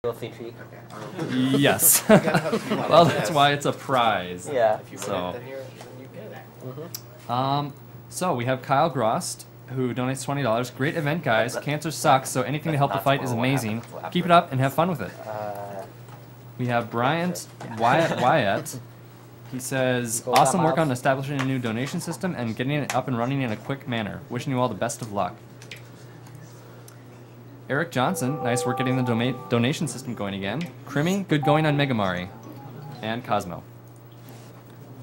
DLC cheat. Yes. Well, that's why it's a prize. Yeah. So. So we have Kyle Grost, who donates $20. Great event, guys. Cancer sucks, so anything to help the fight is amazing. Keep it up and have fun with it. We have Bryant Wyatt. He says, awesome work on establishing a new donation system and getting it up and running in a quick manner. Wishing you all the best of luck. Eric Johnson, nice work getting the donation system going again. Crimmy, good going on Megamari. And Cosmo.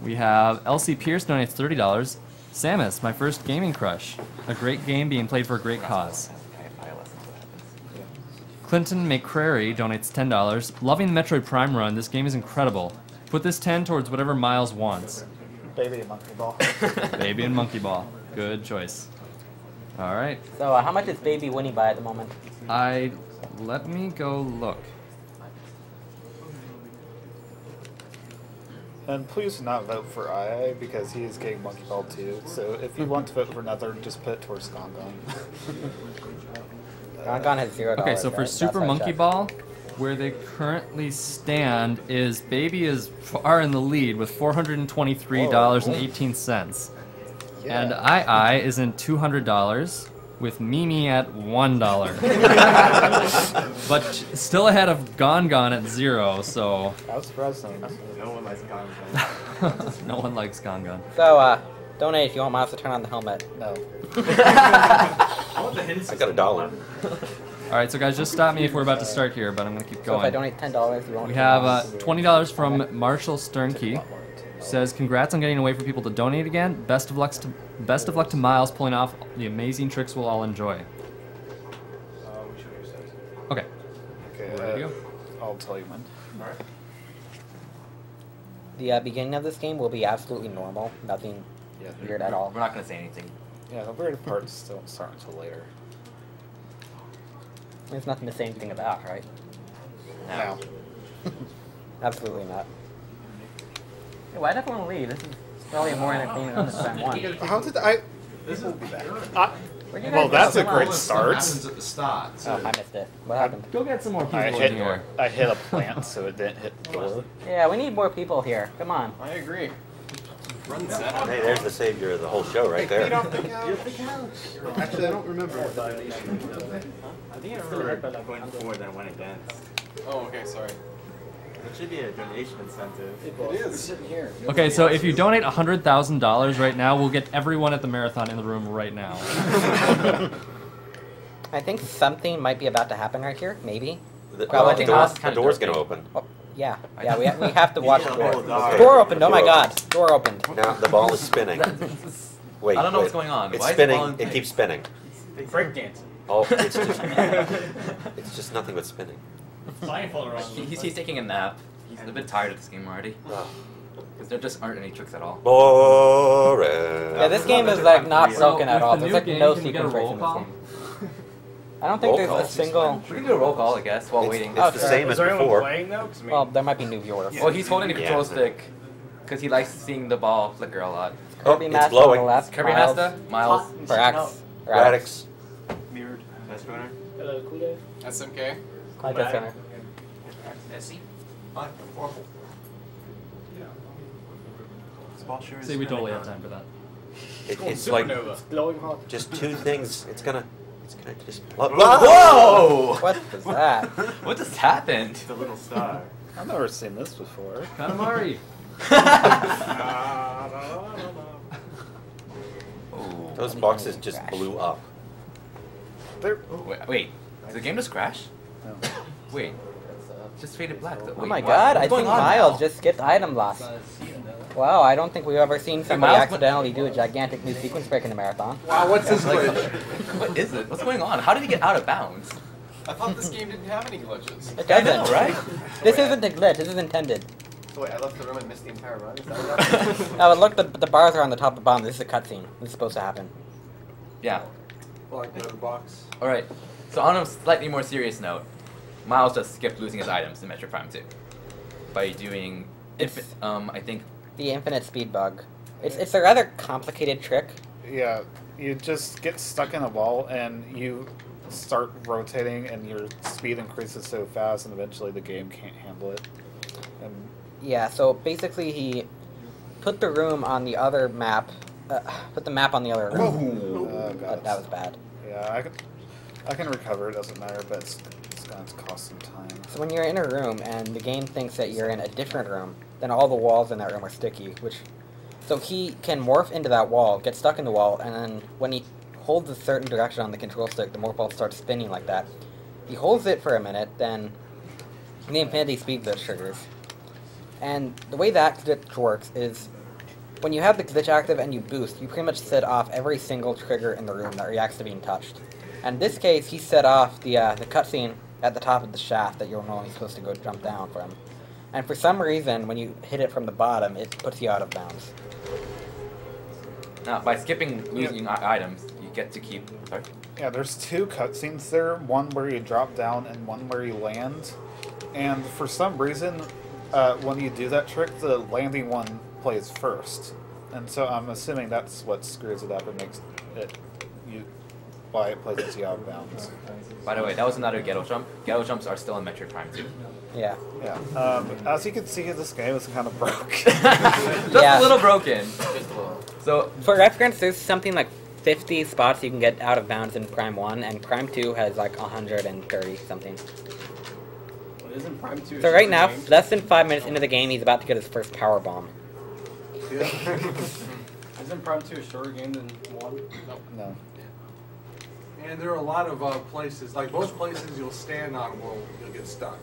We have LC Pierce donates $30. Samus, my first gaming crush. A great game being played for a great cause. Clinton McCrary donates $10. Loving the Metroid Prime run, this game is incredible. Put this 10 towards whatever Miles wants. Baby and Monkey Ball. Baby and Monkey Ball. Good choice. Alright. So, how much is Baby winning by at the moment? Let me go look. And please do not vote for II because he is getting Monkey Ball too. So if you want to vote for another, just put it towards Gongon. Gongon has $0. Okay, so for Super Monkey Ball, where they currently stand is Baby is far in the lead with $423.18. Yeah. And II is in $200 with Mimi at $1. But still ahead of Gongon at 0, so... I was surprised. No one likes Gongon. No one likes Gongon. So, donate if you want Miles to turn on the helmet. No. I want the hidden I got $1. Alright, so guys, just stop me if we're about to start here, but I'm going to keep So if I going. donate $10, you won't... We have $20 from Marshall Sternke. Says, congrats on getting a way for people to donate again. Best of luck to Miles pulling off the amazing tricks we'll all enjoy. Okay. Okay, Ready to go? I'll tell you when. Alright. The beginning of this game will be absolutely normal. Nothing weird at all. We're not going to say anything. Yeah, the weird parts don't start until later. There's nothing to say anything about, right? No. Absolutely not. Hey, why'd everyone leave? This is probably more entertaining than the time one. How did I... This will be back. Where'd you Well, guys that's go? a great Stuff start. happens at the start. Oh, I missed it. What happened? Go get some more people I in here. hit a plant, so it didn't hit the door. Yeah, we need more people here. Come on. I agree. Run set. Hey, there's the savior of the whole show right there. Actually, I don't remember what the donation was. I think I remember going forward than went against. Oh, okay, sorry. It should be a donation incentive. It is. Okay, so if you donate $100,000 right now, we'll get everyone at the marathon in the room right now. I think something might be about to happen right here. Maybe. The Probably not. door's going to open. Oh, yeah. Yeah, we have to watch the Yeah, door. the door. Door opened. Oh my Door god. Door opened. Now the ball is spinning. Wait, I don't know wait. what's going on. It's Why is the ball spinning. in It place? keeps spinning. Breakdance. Oh, it's just nothing but spinning. He's taking a nap. He's a bit tired of this game already. Because there just aren't any tricks at all. Boring. Yeah, this game is like not broken at with all. the There's new like game, no can we get a sequence breaks roll in this call? game. I don't think Roll there's call. a single... We can do a roll call, I guess, while waiting. Oh, It's the sure. same as before. playing though? Well, there might be new viewers. Well, he's holding the control Yeah. stick because he likes seeing the ball flicker a lot. Oh, Kirby it's Master on the blowing. left. Kirby Miles Master, Miles, For X. Radix. mirrored, best runner. SMK. I guess center. See, we totally have time for that. It's like Glowing hot. just two things. It's gonna just. Whoa! What was that? What just happened? The little star. I've never seen this before. Katamari. Oh. Those boxes just blew up. They're... Wait, did the game just crash? No. Wait, just faded black. Though. Oh Wait, my what? god, What's I going think on Miles now? just skipped item loss. Wow, I don't think we've ever seen somebody Miles accidentally do a gigantic new sequence break in the marathon. Wow, what's this Like, glitch? what is it? What's going on? How did he get out of bounds? I thought this game didn't have any glitches. It I doesn't. know, right? This isn't a glitch, this is intended. So wait, I left the room and missed the entire run? Is that what happened? No, but look, the bars are on the top of the bottom. This is a cutscene. This is supposed to happen. Yeah. Like the box. Alright, so on a slightly more serious note, Miles just skipped losing his items in Metroid Prime 2 by doing, I think, The infinite speed bug. It's a rather complicated trick. Yeah, you just get stuck in a wall and you start rotating and your speed increases so fast, and eventually the game can't handle it. And Yeah, so basically he put the room on the other map, put the map on the other room. oh god, That was bad. Yeah, I can recover. It doesn't matter, but it's going to cost some time. So when you're in a room and the game thinks that you're in a different room, then all the walls in that room are sticky, so he can morph into that wall, get stuck in the wall, and then when he holds a certain direction on the control stick, the morph ball starts spinning like that. He holds it for a minute, then the infinity speed glitch triggers. And the way that glitch works is when you have the glitch active and you boost, you pretty much set off every single trigger in the room that reacts to being touched. And in this case, he set off the cutscene at the top of the shaft that you're normally supposed to go jump down from. And for some reason, when you hit it from the bottom, it puts you out of bounds. Now, by skipping losing items, you get to keep. Sorry? Yeah, there's 2 cutscenes there, one where you drop down and one where you land. And for some reason, when you do that trick, the landing one plays first. And so I'm assuming that's what screws it up and makes it why it plays into out of bounds. By the way, that was another ghetto jump. Ghetto jumps are still in Metroid Prime 2. Yeah. Yeah. As you can see, this game is kind of broke. Just Yeah. a little broken. So For reference, there's something like 50 spots you can get out of bounds in Prime 1, and Prime 2 has like 130 something. Well, isn't Prime 2 So right now, less than 5 minutes into the game, he's about to get his first power bomb. Yeah. Isn't Prime 2 a shorter game than 1? No. No. And there are a lot of places, like most places you'll stand on you'll get stuck.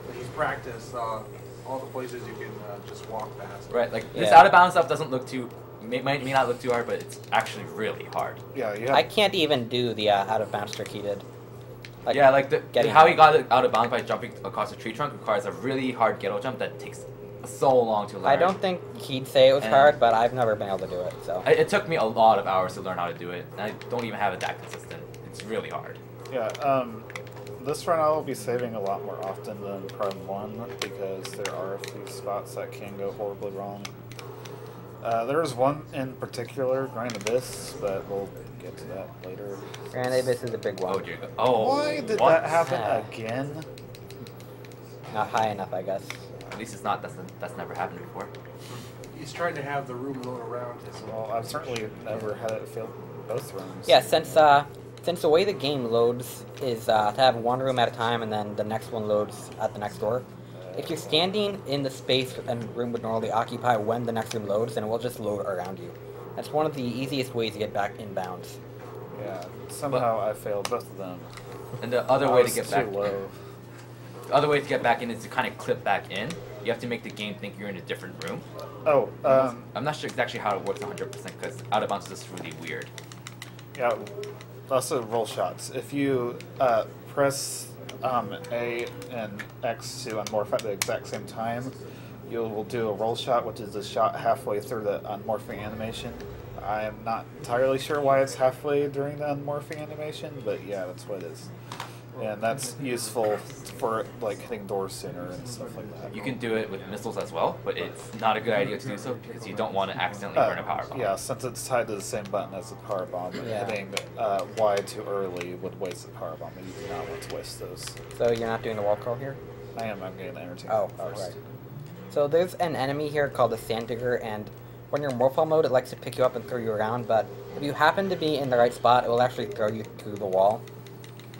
When you practice, all the places you can just walk past. right, like this Yeah. out of bounds stuff doesn't look too may not look too hard, but it's actually really hard. Yeah, you I have, can't even do the out of bounds trick he did. Yeah, like getting how out. he got it out of bounds by jumping across a tree trunk requires a really hard ghetto jump that takes so long to learn. I don't think he'd say it was And- hard, but I've never been able to do it, so. It took me a lot of hours to learn how to do it, and I don't even have it that consistent. It's really hard. yeah. This run I will be saving a lot more often than Prime 1 because there are a few spots that can go horribly wrong. There is one in particular, Grand Abyss, but we'll get to that later. Grand Abyss is a big Oh one. dear God. Oh, Why did what? that happen Ah. again? Not high enough, I guess. At least it's not. That's never happened before. He's trying to have the room load around him. Well, I've certainly never had it fail both runs. Yeah, since the way the game loads is to have one room at a time and then the next one loads at the next door. If you're standing in the space a room would normally occupy when the next room loads, then it will just load around you. That's one of the easiest ways to get back in bounds. Yeah, somehow I failed both of them. And the other I way to was get too back, low. the other way to get back in is to kind of clip back in. You have to make the game think you're in a different room. Oh, I'm not sure exactly how it works 100% because out of bounds is just really weird. yeah. Also, roll shots. If you press A and X to unmorph at the exact same time, you will do a roll shot, which is a shot halfway through the unmorphing animation. I am not entirely sure why it's halfway during the unmorphing animation, but yeah, that's what it is. And that's useful for like hitting doors sooner and stuff like that. You can do it with missiles as well, but it's not a good idea to do so because you don't want to accidentally burn a power bomb. Yeah, since it's tied to the same button as the power bomb, Yeah. hitting Y too early would waste the power bomb, and you do not want to waste those. So you're not doing the wall crawl here? I'm getting the entertainment Oh, first. right. So there's an enemy here called the Sand Digger, and when you're in Morphle mode, it likes to pick you up and throw you around, but if you happen to be in the right spot, it will actually throw you through the wall.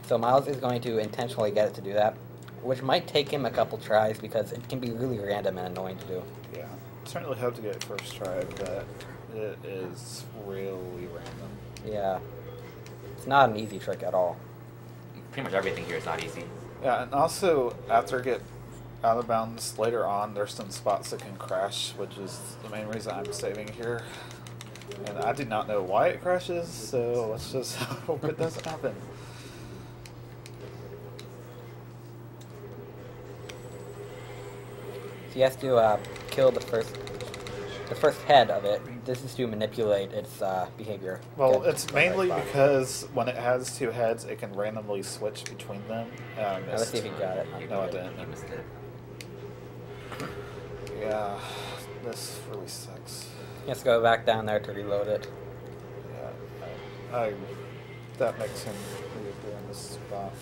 So Miles is going to intentionally get it to do that, which might take him a couple tries because it can be really random and annoying to do. Yeah, certainly hope to get it first try, but it is really random. Yeah. It's not an easy trick at all. Pretty much everything here is not easy. Yeah, and also after I get out of bounds later on, there's some spots that can crash, which is the main reason I'm saving here. And I do not know why it crashes, so let's just hope it doesn't happen. So he has to kill the first head of it. This is to manipulate its behavior. Well, Get it's to the right mainly spot. because when it has two heads, it can randomly switch between them. Now, let's see if he got it. No, I didn't. You missed it. Yeah, this really sucks. He has to go back down there to reload it. Yeah, that makes him really here in this spot.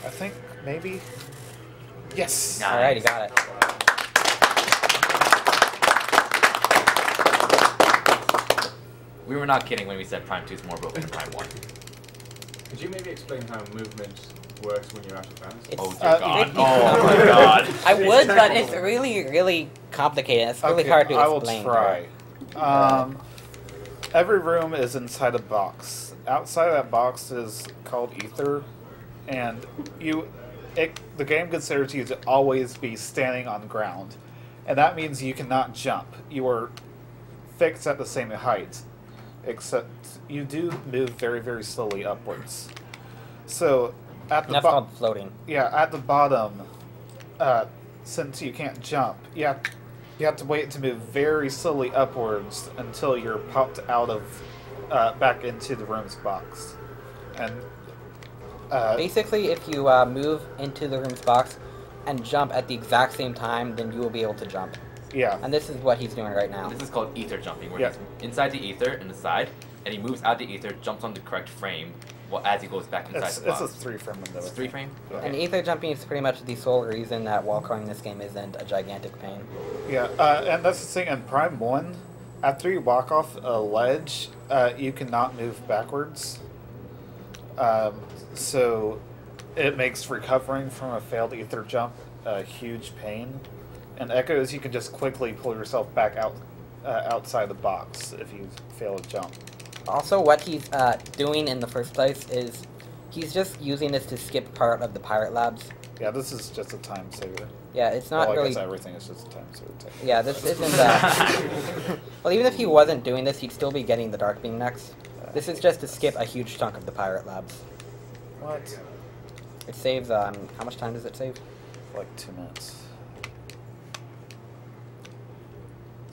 I think maybe. Yes. Nice. Alright, you got it. We were not kidding when we said Prime 2 is more broken than Prime 1. Could you maybe explain how movement works when you're out of bounds? It's, Oh dear God. it- Oh my God. I would, but it's really, really complicated. It's really hard to I will explain. try. Every room is inside a box. Outside of that box is called ether, and the game considers you to always be standing on ground, and that means you cannot jump. You are fixed at the same height, except you do move very, very slowly upwards. So at the That's called floating. yeah, at the bottom, since you can't jump, you have to wait to move very slowly upwards until you're popped out of back into the room's box. And Basically, if you move into the room's box and jump at the exact same time, then you will be able to jump. yeah, And this is what he's doing right now. This is called ether jumping, where Yeah. he's inside the ether in the side, and he moves out the ether, jumps on the correct frame, as he goes back inside it's the box. a 3-frame window. It's a 3-frame? Yeah. And ether jumping is pretty much the sole reason that wall crawling in this game isn't a gigantic pain. Yeah, and that's the thing in Prime 1, after you walk off a ledge, you cannot move backwards. So it makes recovering from a failed ether jump a huge pain. And Echoes, you can just quickly pull yourself back out outside the box if you fail to jump. Also, what he's doing in the first place is he's just using this to skip part of the pirate labs. Yeah, this is just a time saver. Yeah, it's not Well, I really. guess everything is just a time saver. Technically. Yeah, this isn't. Well, even if he wasn't doing this, he'd still be getting the dark beam next. This is just to skip a huge chunk of the pirate labs. What? It saves. How much time does it save? Like 2 minutes.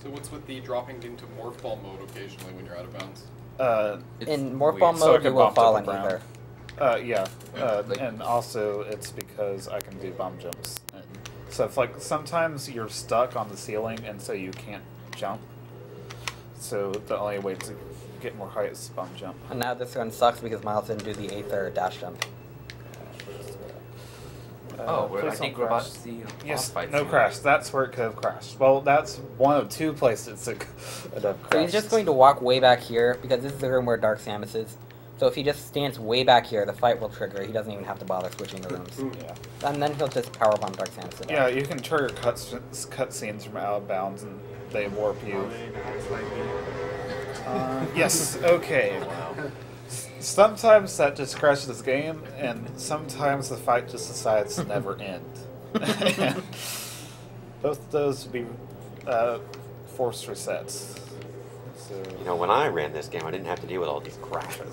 So what's with the dropping into morph ball mode occasionally when you're out of bounds? In morph ball weird. So it mode, can you will bump fall to in the ground. ether. Yeah, Like- and also it's because I can do bomb jumps. And so if like sometimes you're stuck on the ceiling and so you can't jump. So the only way to get more height is bomb jump. And now this one sucks because Miles didn't do the ether dash jump. Oh, I please think don't we're about crash. to see a Yes, boss fight no soon. crash. That's where it could have crashed. Well, that's one of 2 places it could have So crashed. he's just going to walk way back here because this is the room where Dark Samus is. So if he just stands way back here, the fight will trigger. He doesn't even have to bother switching the rooms. Yeah. And then he'll just powerbomb Dark Samus to death. Yeah, you can trigger cutscenes from out of bounds and they warp you. Yes, okay. Sometimes that just crashes the game, and sometimes the fight just decides to never end. And both of those would be forced resets. So, You know, when I ran this game, I didn't have to deal with all these crashes.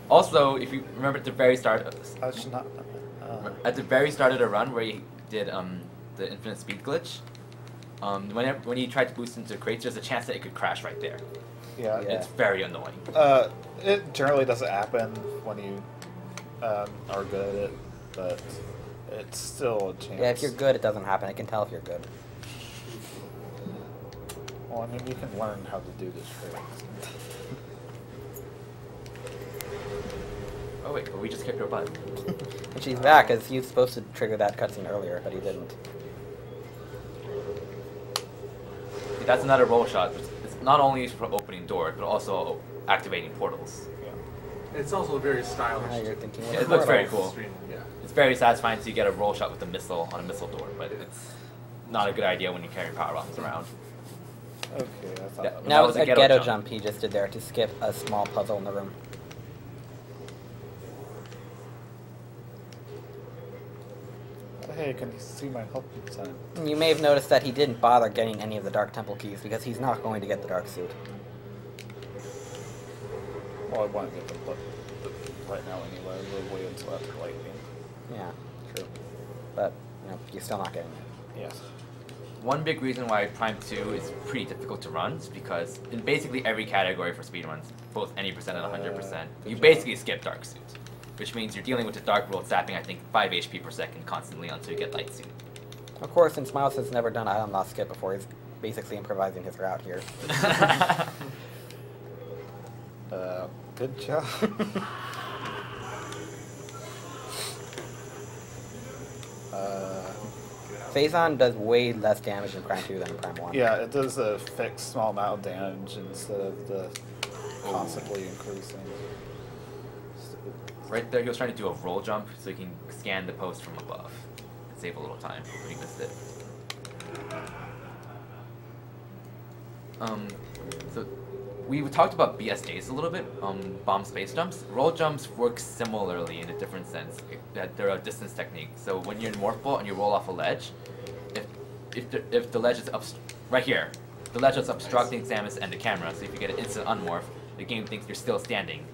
Also, if you remember at the very start, I should not. at the very start of the run where he did the infinite speed glitch, when he tried to boost into crates, there's a chance that it could crash right there. Yeah. It's very annoying. It generally doesn't happen when you are good at it, but it's still a chance. Yeah, if you're good, it doesn't happen. I can tell if you're good. Well, I mean, you can learn how to do this trick. Oh wait, but we just kicked her butt. And she's back, because he was supposed to trigger that cutscene earlier, but he didn't. That's another roll shot. It's not only used for opening doors, but also activating portals. It's also very Now stylish. you're thinking, Yeah, what's it looks very portal? cool. Yeah. It's very satisfying to get a roll shot with a missile on a missile door, but it's not a good idea when you carry power bombs around. Okay, I thought Yeah. that was... Now was it's a a ghetto ghetto jump. jump he just did there to skip a small puzzle in the room. Hey, can you see my help sign? You may have noticed that he didn't bother getting any of the Dark Temple keys because he's not going to get the Dark Suit. Well, I want to get them, but right now anyway. We'll wait until after lightning. Yeah, true. But, you know, you're still not getting it. Yes. One big reason why Prime 2 is pretty difficult to run is because in basically every category for speedruns, both any percent and 100%, you basically skip Dark Suit, which means you're dealing with the Dark World zapping, I think, 5 HP per second constantly until you get Light Suit. Of course, since Miles has never done Item Lost Skip before, he's basically improvising his route here. Good job. Phazon does way less damage in Prime 2 than in Prime 1. Yeah, it does a fixed small amount of damage instead of the constantly increasing. Right there, he was trying to do a roll jump so he can scan the post from above and save a little time, but he missed it. So we talked about BSJs a little bit, bomb space jumps. Roll jumps work similarly in a different sense, that they're a distance technique. So when you're in Morph Ball and you roll off a ledge, if the ledge is right here, the ledge is obstructing Samus and the camera, so if you get an instant unmorph, the game thinks you're still standing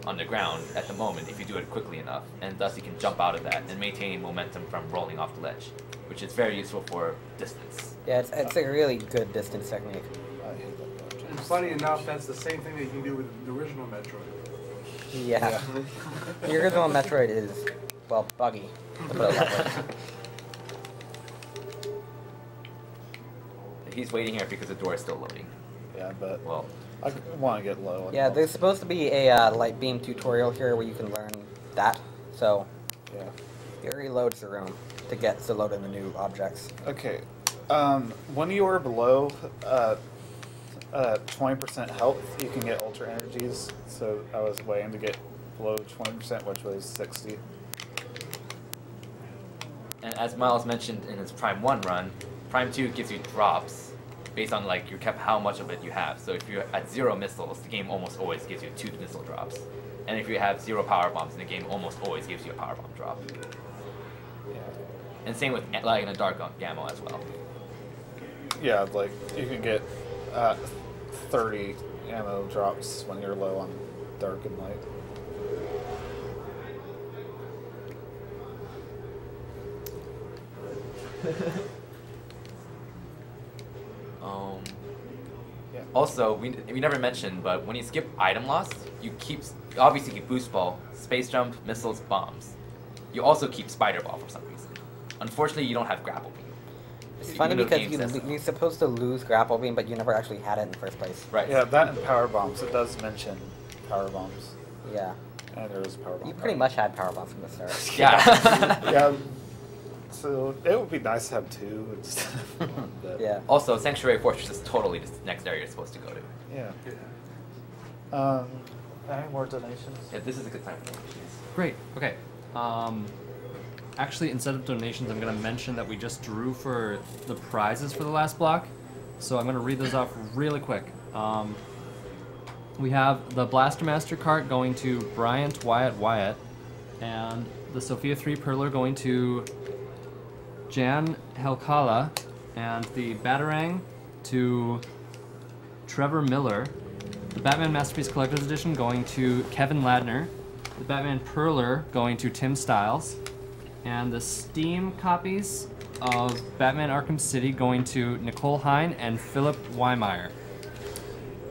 on the ground at the moment if you do it quickly enough, and thus you can jump out of that and maintain momentum from rolling off the ledge, which is very useful for distance. Yeah, it's a really good distance technique. And funny enough, that's the same thing that you can do with the original Metroid. Yeah. The original Metroid is, well, buggy, to put it that way. He's waiting here because the door is still loading. Yeah, but well, I want to get low. Yeah, there's supposed to be a light beam tutorial here where you can learn that. So, yeah, it reloads the room to load in the new objects. Okay, when you are below 20% health, you can get ultra energies. So I was waiting to get below 20%, which was 60. and as Miles mentioned in his Prime 1 run, Prime 2 gives you drops based on like how much of it you have. So if you're at 0 missiles, the game almost always gives you 2 missile drops. And if you have 0 power bombs, the game almost always gives you a power bomb drop. Yeah. And same with like in a dark ammo as well. Yeah, like you can get 30 ammo drops when you're low on dark and light. Yeah. Also, we never mentioned, but when you skip item loss, you obviously keep boost ball, space jump, missiles, bombs. You also keep spider ball for some reason. Unfortunately, you don't have grapple beam. It's funny because you're supposed to lose grapple beam, but you never actually had it in the first place. Right. Yeah, that and power bombs. It does mention power bombs. Yeah. And there is a power bomb. You pretty much had power bombs from the start. Yeah. Yeah. So it would be nice to have 2 instead of 1. Yeah. Also, Sanctuary Fortress is totally the next area you're supposed to go to. Yeah. Any more donations? Yeah, this is a good time for donations. Great. Okay. Actually, instead of donations, I'm going to mention that we just drew for the prizes for the last block. So I'm going to read those off really quick. We have the Blaster Master cart going to Bryant Wyatt, and the Sophia 3 Perler going to Jan Helkala, and the Batarang to Trevor Miller. The Batman Masterpiece Collector's Edition going to Kevin Ladner. The Batman Perler going to Tim Stiles. And the Steam copies of Batman Arkham City going to Nicole Hine and Philip Weimeyer.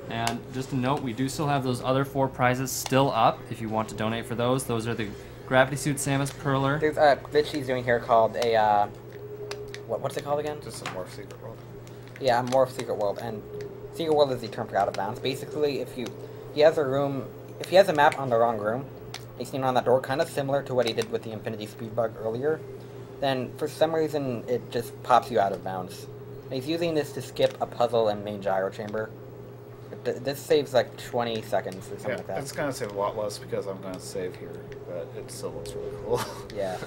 And just a note, we do still have those other 4 prizes still up if you want to donate for those. Those are the Gravity Suit Samus Perler. There's a glitch he's doing here called a, what's it called again? Just a Morph Secret World. Yeah, Morph Secret World. And Secret World is the term for out of bounds. Basically, if he has a map on the wrong room, he's seen on that door, kind of similar to what he did with the Infinity Speed bug earlier, then for some reason it just pops you out of bounds. And he's using this to skip a puzzle in main gyro chamber. This saves like 20 seconds or something like that. It's going to save a lot less because I'm going to save here, but it still looks really cool. Yeah.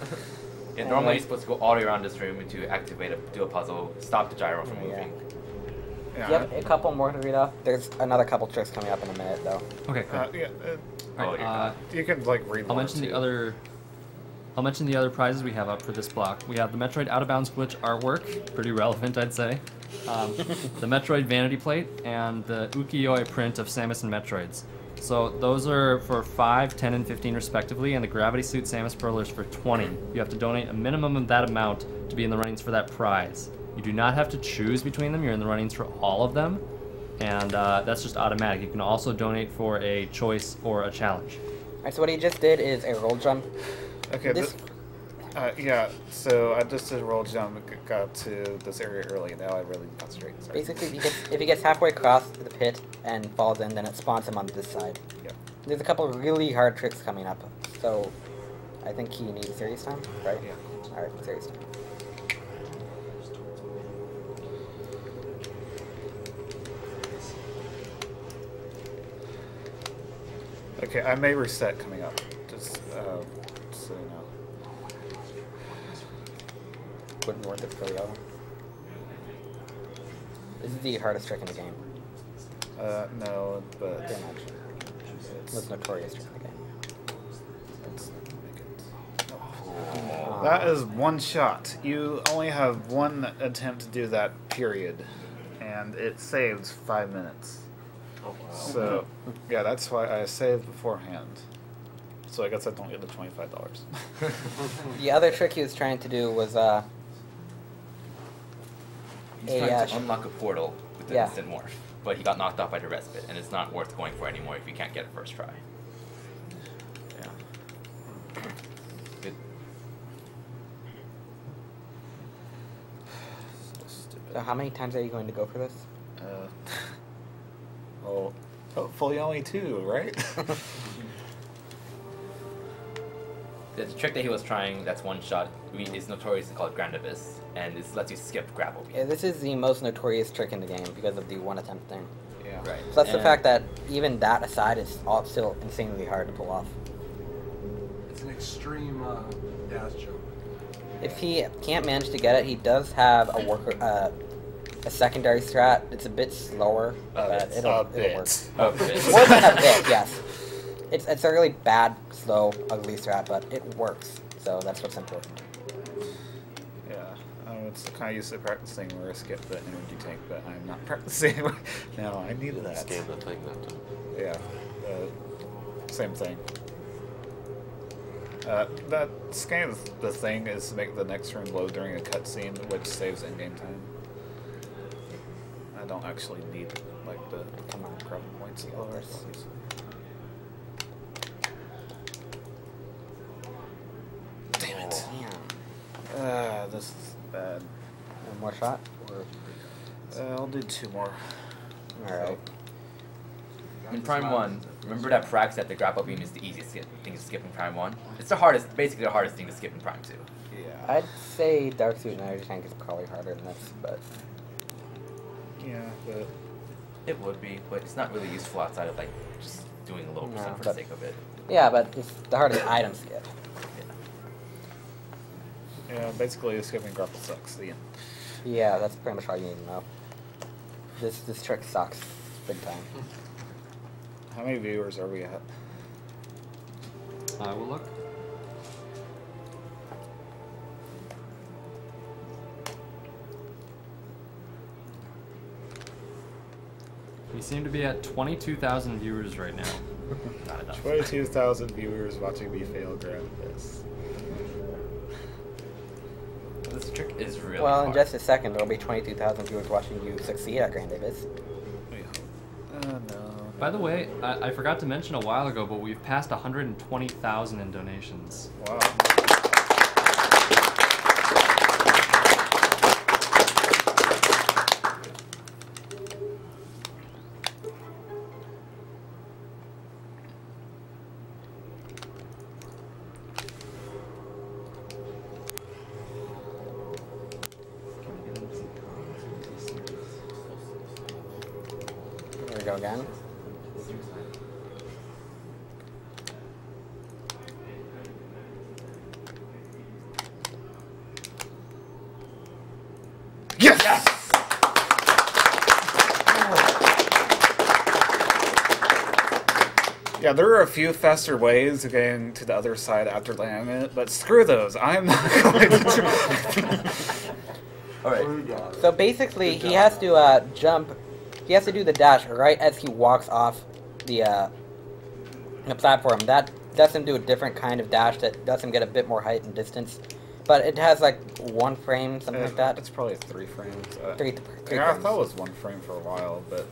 And normally you're supposed to go all the way around this room to do a puzzle, stop the gyro from moving. Yeah. You have a couple more to read off. There's another couple tricks coming up in a minute, though. Okay, great. You can like read. I'll mention the other prizes we have up for this block. We have the Metroid Out of Bounds glitch artwork, pretty relevant, I'd say. The Metroid Vanity Plate and the ukiyo-e print of Samus and Metroids. So those are for 5, 10, and 15 respectively, and the Gravity Suit Samus Perlers for 20. You have to donate a minimum of that amount to be in the runnings for that prize. You do not have to choose between them. You're in the runnings for all of them, and that's just automatic. You can also donate for a choice or a challenge. Alright, so what he just did is a roll jump. Okay, Yeah, so I just did a roll jump, got to this area early. Now I really concentrate. Sorry. Basically, if he gets halfway across the pit and falls in, then it spawns him on this side. Yep. There's a couple of really hard tricks coming up, so I think he needs serious time, right? Yeah. Alright, serious time. Okay, I may reset coming up. Just so you know. Wouldn't worth it for the other one. This is the hardest trick in the game. No, but Pretty much. Most notorious trick in the game. that is one shot. You only have one attempt to do that, period, and it saves 5 minutes. So, yeah, that's why I saved beforehand. So I guess I don't get the $25. The other trick he was trying to do was He's trying to unlock a portal with an Yeah. instant morph, but he got knocked off by the respite, and it's not worth going for anymore if you can't get it first try. Yeah. Good. So how many times are you going to go for this? Well, hopefully only 2, right? The trick that he was trying, that's one shot, is notoriously called Grand Abyss, and this lets you skip grapple beam. Yeah, this is the most notorious trick in the game because of the one attempt thing. Yeah. Right. Plus the And fact that even that aside, it's all still insanely hard to pull off. It's an extreme dash jump. If he can't manage to get it, he does have a secondary strat. It's a bit slower, but it'll work. Oh, good. More than a bit, yes. It's a really bad, slow, ugly strat, but it works. So that's what's important. Yeah. It's kind of used to practicing where I skip the energy tank, but I'm not practicing. No, I needed that. Scan the thing that time. Yeah. Same thing. That scan the thing is to make the next room load during a cutscene, which saves in-game time. I don't actually need like the grab points and all that. Damn it! Damn. This is bad. One more shot? Or... I'll do 2 more. Alright. In Prime 1, remember that Prax that the grapple beam is the easiest thing to skip in Prime 1? It's the hardest, basically the hardest thing to skip in Prime 2. Yeah. I'd say Dark Suit and Energy Tank is probably harder than this, but... Yeah, but... It would be, but it's not really useful outside of like just doing a low percent for the sake of it. Yeah, but it's the hardest item skip. Yeah, basically skipping grapple sucks. The end. Yeah, that's pretty much all you need to know. This trick sucks big time. How many viewers are we at? I will look. We seem to be at 22,000 viewers right now. Not enough. 22,000 viewers watching me fail grab this. This trick is really Well, hard. in just a second, there'll be 22,000 viewers watching you succeed at Grand Abyss. No. By the way, I forgot to mention a while ago, but we've passed 120,000 in donations. Wow. Here we go again. Yes! Yeah, there are a few faster ways of getting to the other side after landing it, but screw those. I'm not going to. Alright. So basically, he has to jump. He has to do the dash right as he walks off the platform. That lets him do a different kind of dash that lets him get a bit more height and distance. But it has like 1 frame, something like that. It's probably 3 frames. Three Yeah, I frames. thought it was 1 frame for a while, but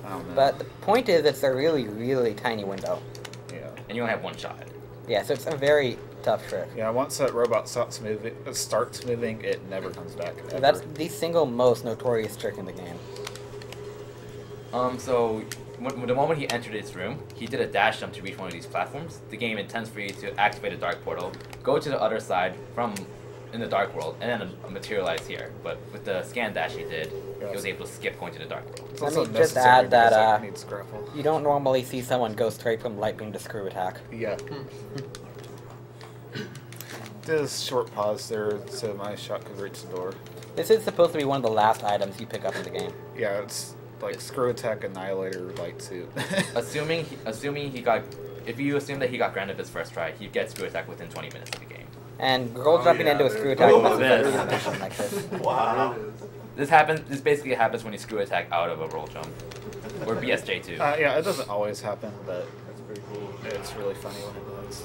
I don't know. But the point is, it's a really, really tiny window. Yeah. And you only have one shot. Yeah, so it's a very tough trick. Yeah, once that robot starts moving, it never comes back. Ever. That's the single most notorious trick in the game. So the moment he entered his room, he did a dash jump to reach one of these platforms. The game intends for you to activate a dark portal, go to the other side from in the dark world, and then materialize here. But with the scan dash he did, he was able to skip going to the dark world. It's Let also me just necessary add that because it needs grapple. you don't normally see someone go straight from light beam to screw attack. Yeah. Did a short pause there so my shot could reach the door. This is supposed to be one of the last items you pick up in the game. Yeah, it's like screw attack, annihilator, light suit. Assuming he got, if you assume that he got granted his first try, he'd get screw attack within 20 minutes of the game. And roll jumping into a screw attack is necessary in a mission like this. Wow. This basically happens when you screw attack out of a roll jump, or BSJ2. Yeah, it doesn't always happen, but it's pretty cool. It's really funny when it does.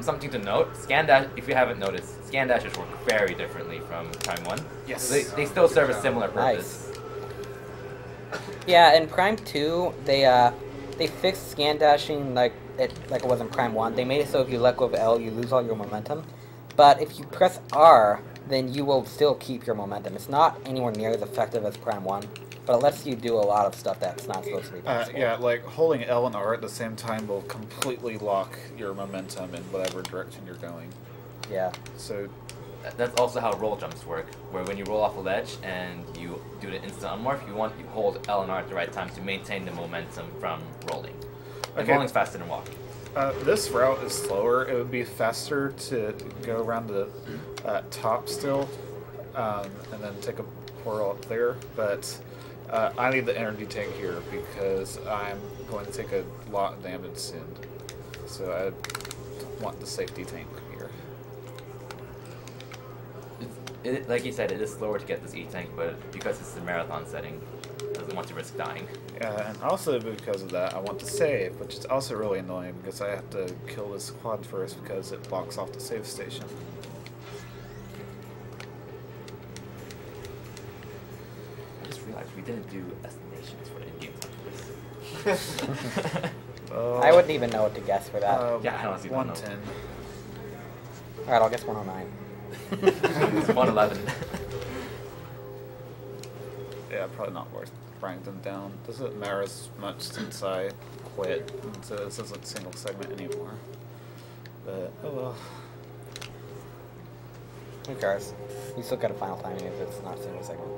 Something to note, scan dash, if you haven't noticed, scan dashes work very differently from Prime 1. Yes. They still serve a similar purpose. Nice. Yeah, in Prime 2, they fixed scan dashing like it was in Prime 1. They made it so if you let go of L, you lose all your momentum. But if you press R, then you will still keep your momentum. It's not anywhere near as effective as Prime 1, but it lets you do a lot of stuff that's not supposed to be possible. Yeah, like holding L and R at the same time will completely lock your momentum in whatever direction you're going. Yeah. So That's also how roll jumps work, where when you roll off a ledge and you do the instant unmorph, you hold L and R at the right time to maintain the momentum from rolling. And Okay. rolling's faster than walking. this route is slower. It would be faster to go around the top still, and then take a portal up there. But I need the energy tank here because I'm going to take a lot of damage soon. So I want the safety tank here. Like you said, it is slower to get this E-Tank, but because it's the marathon setting, it doesn't want to risk dying. Yeah, and also because of that, I want to save, which is also really annoying because I have to kill this quad first because it blocks off the save station. I just realized we didn't do estimations for in-game time for this. I wouldn't even know what to guess for that. Yeah, I honestly don't know. 110. Alright, I'll guess 109. It's 111. Yeah, probably not worth writing them down. Doesn't matter as much since I quit, so this isn't single segment anymore. But oh well. Who cares? You still got a final timing if it's not a single segment.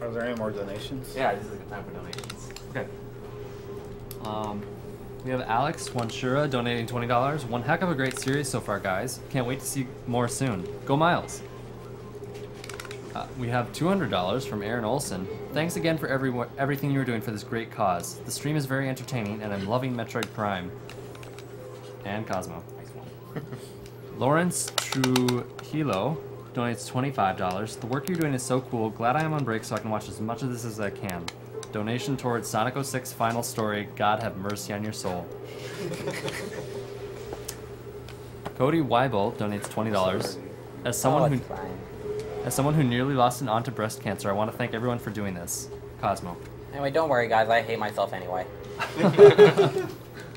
Are there any more donations? Yeah, this is a good time for donations. Okay. We have Alex Wanshura donating $20. One heck of a great series so far, guys. Can't wait to see more soon. Go Miles. We have $200 from Aaron Olson. Thanks again for everything you're doing for this great cause. The stream is very entertaining, and I'm loving Metroid Prime. And Cosmo. Lawrence Trujillo donates $25. The work you're doing is so cool. Glad I am on break so I can watch as much of this as I can. Donation towards Sonic 06 final story. God have mercy on your soul. Cody Weibel donates $20. As someone who nearly lost an aunt to breast cancer, I want to thank everyone for doing this. Cosmo. Anyway, don't worry guys, I hate myself anyway.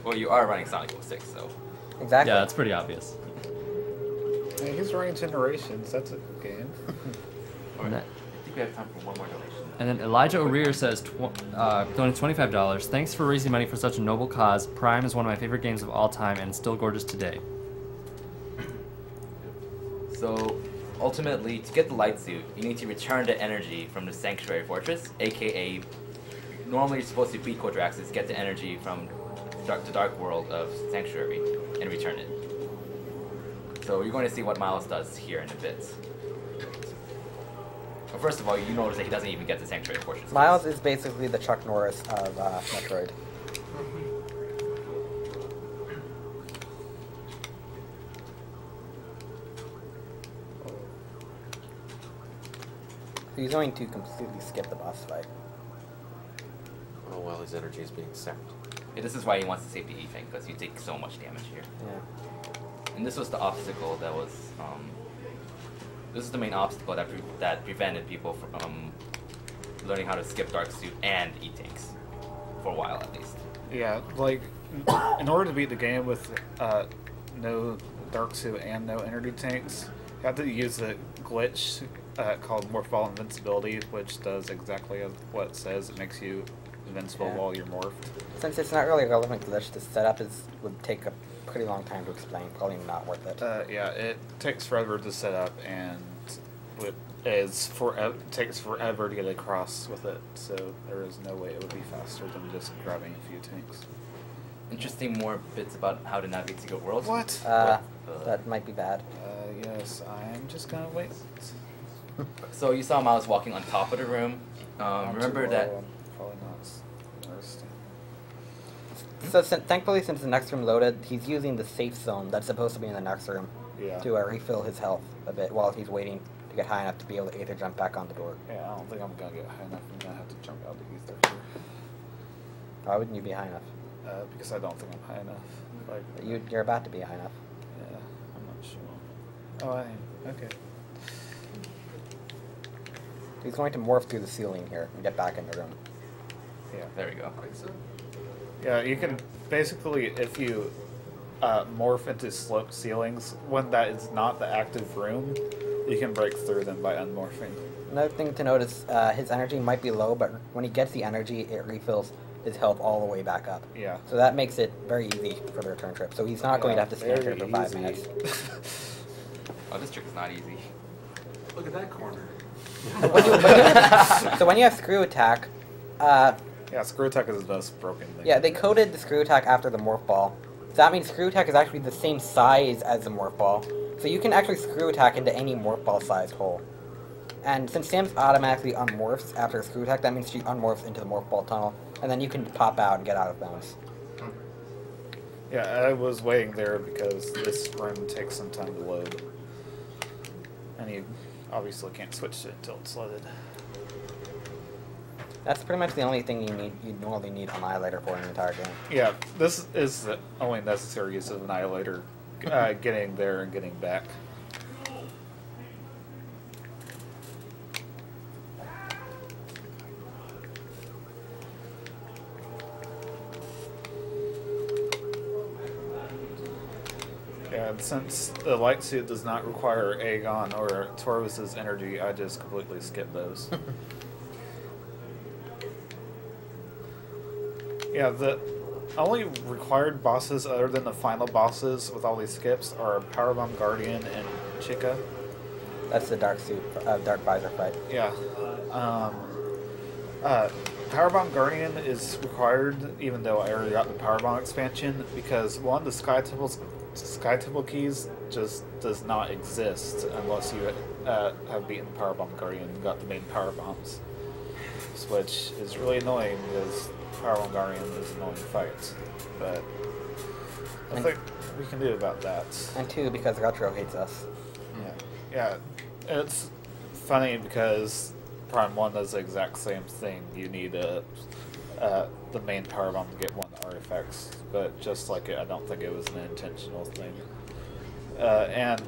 Well, you are running Sonic 06, so. Exactly. Yeah, that's pretty obvious. Hey, he's running Generations. That's a good game. Alright, I think we have time for one more donation. And then Elijah O'Rear says, donates $25. Thanks for raising money for such a noble cause. Prime is one of my favorite games of all time and still gorgeous today. So, ultimately, to get the light suit, you need to return the energy from the Sanctuary Fortress, aka, normally you're supposed to beat Quadraxis, get the energy from the dark world of Sanctuary, and return it. So you're going to see what Miles does here in a bit. Well, first of all, you notice that he doesn't even get the Sanctuary Fortress. Miles is basically the Chuck Norris of Metroid. He's going to completely skip the boss fight. Oh, well, his energy is being sapped. This is why he wants to save the E-Tank, because you take so much damage here. Yeah. And this was the obstacle that was, this is the main obstacle that prevented people from learning how to skip Dark Suit and E-Tanks, for a while at least. Yeah, like, in order to beat the game with no Dark Suit and no energy tanks, you have to use a glitch called Morph Ball Invincibility, which does exactly what it says. It makes you invincible while you're morphed. Since it's not really a relevant glitch, the setup would take a pretty long time to explain. Probably not worth it. Yeah, it takes forever to set up, and it takes forever to get across with it. So there is no way it would be faster than just grabbing a few tanks. Interesting more bits about how to navigate Secret Worlds. What? That might be bad. Yes, I'm just gonna wait. So you saw Miles walking on top of the room. Remember that. Probably not. Interesting. So thankfully, since the next room loaded, he's using the safe zone that's supposed to be in the next room to refill his health a bit while he's waiting to get high enough to be able to either jump back on the door. Yeah, I don't think I'm gonna get high enough. I'm gonna have to jump out the ether here. Why wouldn't you be high enough? Because I don't think I'm high enough. Like, you're about to be high enough. Yeah, I'm not sure. Oh, I am. Okay. He's going to morph through the ceiling here and get back in the room. Yeah. There we go. Yeah, you can basically, if you morph into sloped ceilings, when that is not the active room, you can break through them by unmorphing. Another thing to note is his energy might be low, but when he gets the energy, it refills his health all the way back up. Yeah. So that makes it very easy for the return trip. So he's not going to have to stand here for 5 minutes. Oh, this trick is not easy. Look at that corner. So when you have screw attack, yeah, screw attack is the most broken thing. Yeah, they coded the screw attack after the morph ball. So that means screw attack is actually the same size as the morph ball. So you can actually screw attack into any morph ball sized hole. And since Sam's automatically unmorphs after a screw attack, that means she unmorphs into the morph ball tunnel, and then you can pop out and get out of bounds. Yeah, I was waiting there because this room takes some time to load. And you obviously can't switch to it until it's loaded. That's pretty much the only thing you normally need Annihilator for in the entire game. Yeah, this is the only necessary use of Annihilator, getting there and getting back. And since the light suit does not require Aegon or Torvus's energy, I just completely skip those. Yeah, the only required bosses other than the final bosses with all these skips are Powerbomb Guardian and Chica. That's the Dark Suit, Dark Visor fight. Yeah. Powerbomb Guardian is required, even though I already got the Powerbomb expansion, because one, the Sky Temple keys just does not exist unless you have beaten Powerbomb Guardian and got the main power bombs, which is really annoying because Powerbomb Guardian is an annoying fight. But I think we can do about that. And 2, because Retro hates us. Yeah, it's funny because Prime 1 does the exact same thing. You need the main power bomb to get one of the artifacts, but just like it, I don't think it was an intentional thing. And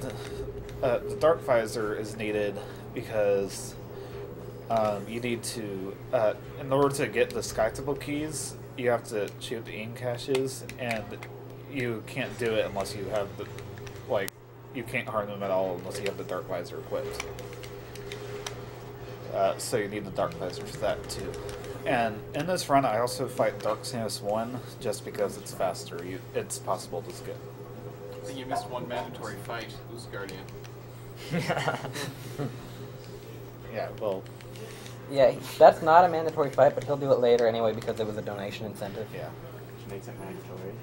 the Dark Visor is needed because you need to, in order to get the Sky Temple keys, you have to shoot the Ean caches, and you can't do it unless you have the, you can't harm them at all unless you have the Dark Visor equipped. So you need the Dark Visor for that too. And in this run, I also fight Dark Samus 1 just because it's faster. It's possible to skip. I think you missed one mandatory fight. Who's Guardian? Yeah, well... Yeah, that's not a mandatory fight, but he'll do it later anyway because it was a donation incentive. Yeah. Which makes it mandatory.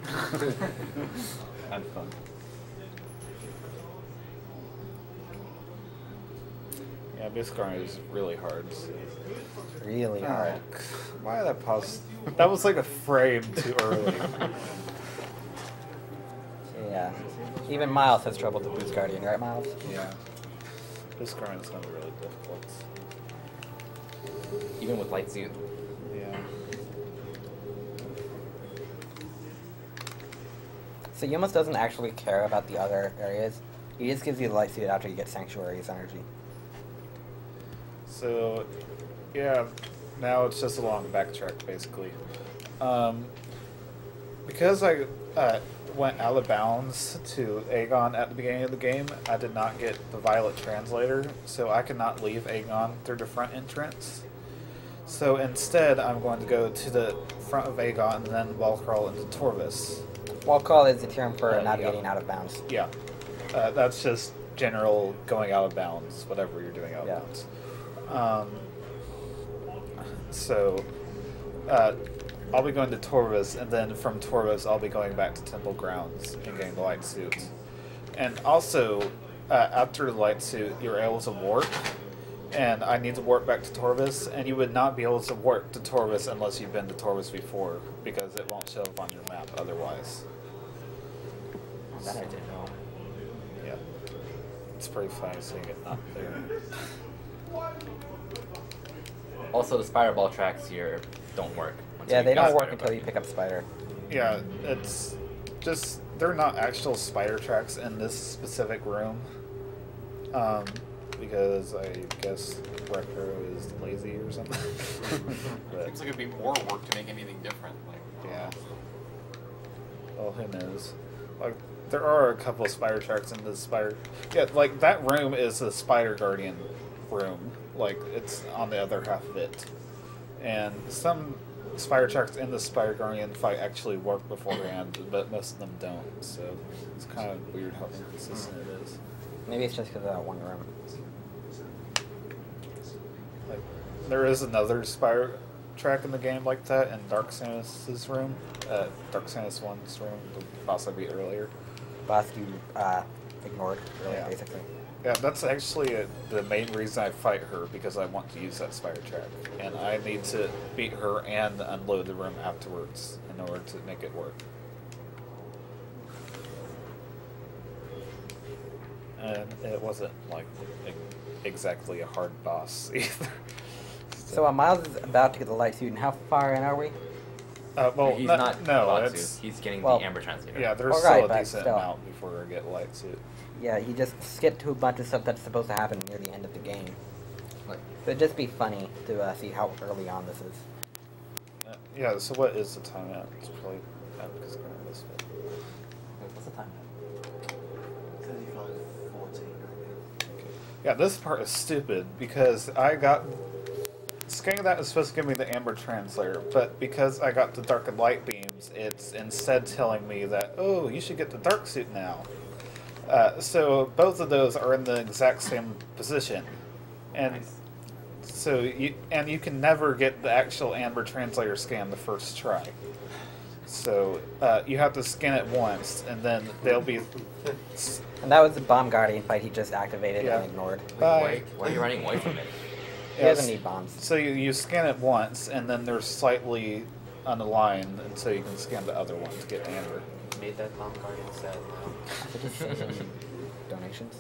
And fun. Yeah, Biscarn is really hard. So. Really hard. Why did I pause? That was like a frame too early. Yeah. Even Miles has trouble with Boost Guardian, right, Miles? Yeah. Biscarn is going to be really difficult. Even with light suit. Yeah. So Yumas doesn't actually care about the other areas. He just gives you the light suit after you get Sanctuary's energy. So, yeah, now it's just a long backtrack, basically. Because I went out of bounds to Aegon at the beginning of the game, I did not get the Violet Translator, so I could not leave Aegon through the front entrance. So instead, I'm going to go to the front of Aegon and then wall crawl into Torvis. Wall crawl is the term for navigating out of bounds. Yeah. That's just general going out of bounds, whatever you're doing out of bounds. So, I'll be going to Torvis, and then from Torvis, I'll be going back to Temple Grounds and getting the light suit. And also, after the light suit, you're able to warp, and I need to warp back to Torvis, and you would not be able to warp to Torvis unless you've been to Torvis before, because it won't show up on your map otherwise. That I didn't know. Yeah. It's pretty funny seeing it not there. Also, the spider ball tracks here don't work. Yeah, they don't work until you pick up Spider. Yeah, it's just, they're not actual spider tracks in this specific room. Because I guess Retro is lazy or something. But, Seems like it'd be more work to make anything different. Like, yeah. Well, who knows? Like, there are a couple of spider tracks in this spider. Yeah, like, that room is a Spider Guardian room. Like, it's on the other half of it. And some spider tracks in the Spider Guardian fight actually work beforehand, but most of them don't. So it's kind of weird how inconsistent it is. Maybe it's just because of that one room. Like, there is another spider track in the game like that in Dark Samus' room. Dark Samus 1's room, the boss I beat earlier. Boss you ignored, really, Yeah. basically. Yeah, that's actually the main reason I fight her, because I want to use that spider track. And I need to beat her and unload the room afterwards in order to make it work. And it wasn't, like, exactly a hard boss either. So Miles is about to get the light suit, and how far in are we? Well, He's no, not no, Light it's, Suit. He's getting well, the Amber Translator. yeah, there's Alright, still a but decent still. amount before I get light suit. Yeah, you just skip to a bunch of stuff that's supposed to happen near the end of the game. So it'd just be funny to see how early on this is. Yeah, so what is the timeout? It's probably because I'm going to miss it. What's the time? 35:14. Yeah, this part is stupid because I got... Scanning that is supposed to give me the Amber Translator, but because I got the Dark and Light Beams, it's instead telling me that, oh, you should get the Dark Suit now. So both of those are in the exact same position. And Nice. so you can never get the actual Amber Translator scan the first try. So you have to scan it once, and then they'll be... And that was the Bomb Guardian fight he just activated Yeah. and ignored. Bye. Why are you running away from it? He doesn't need bombs. So you scan it once, and then they're slightly unaligned, and so you can scan the other one to get Amber. Made that Bomb Guardian sad now. Donations.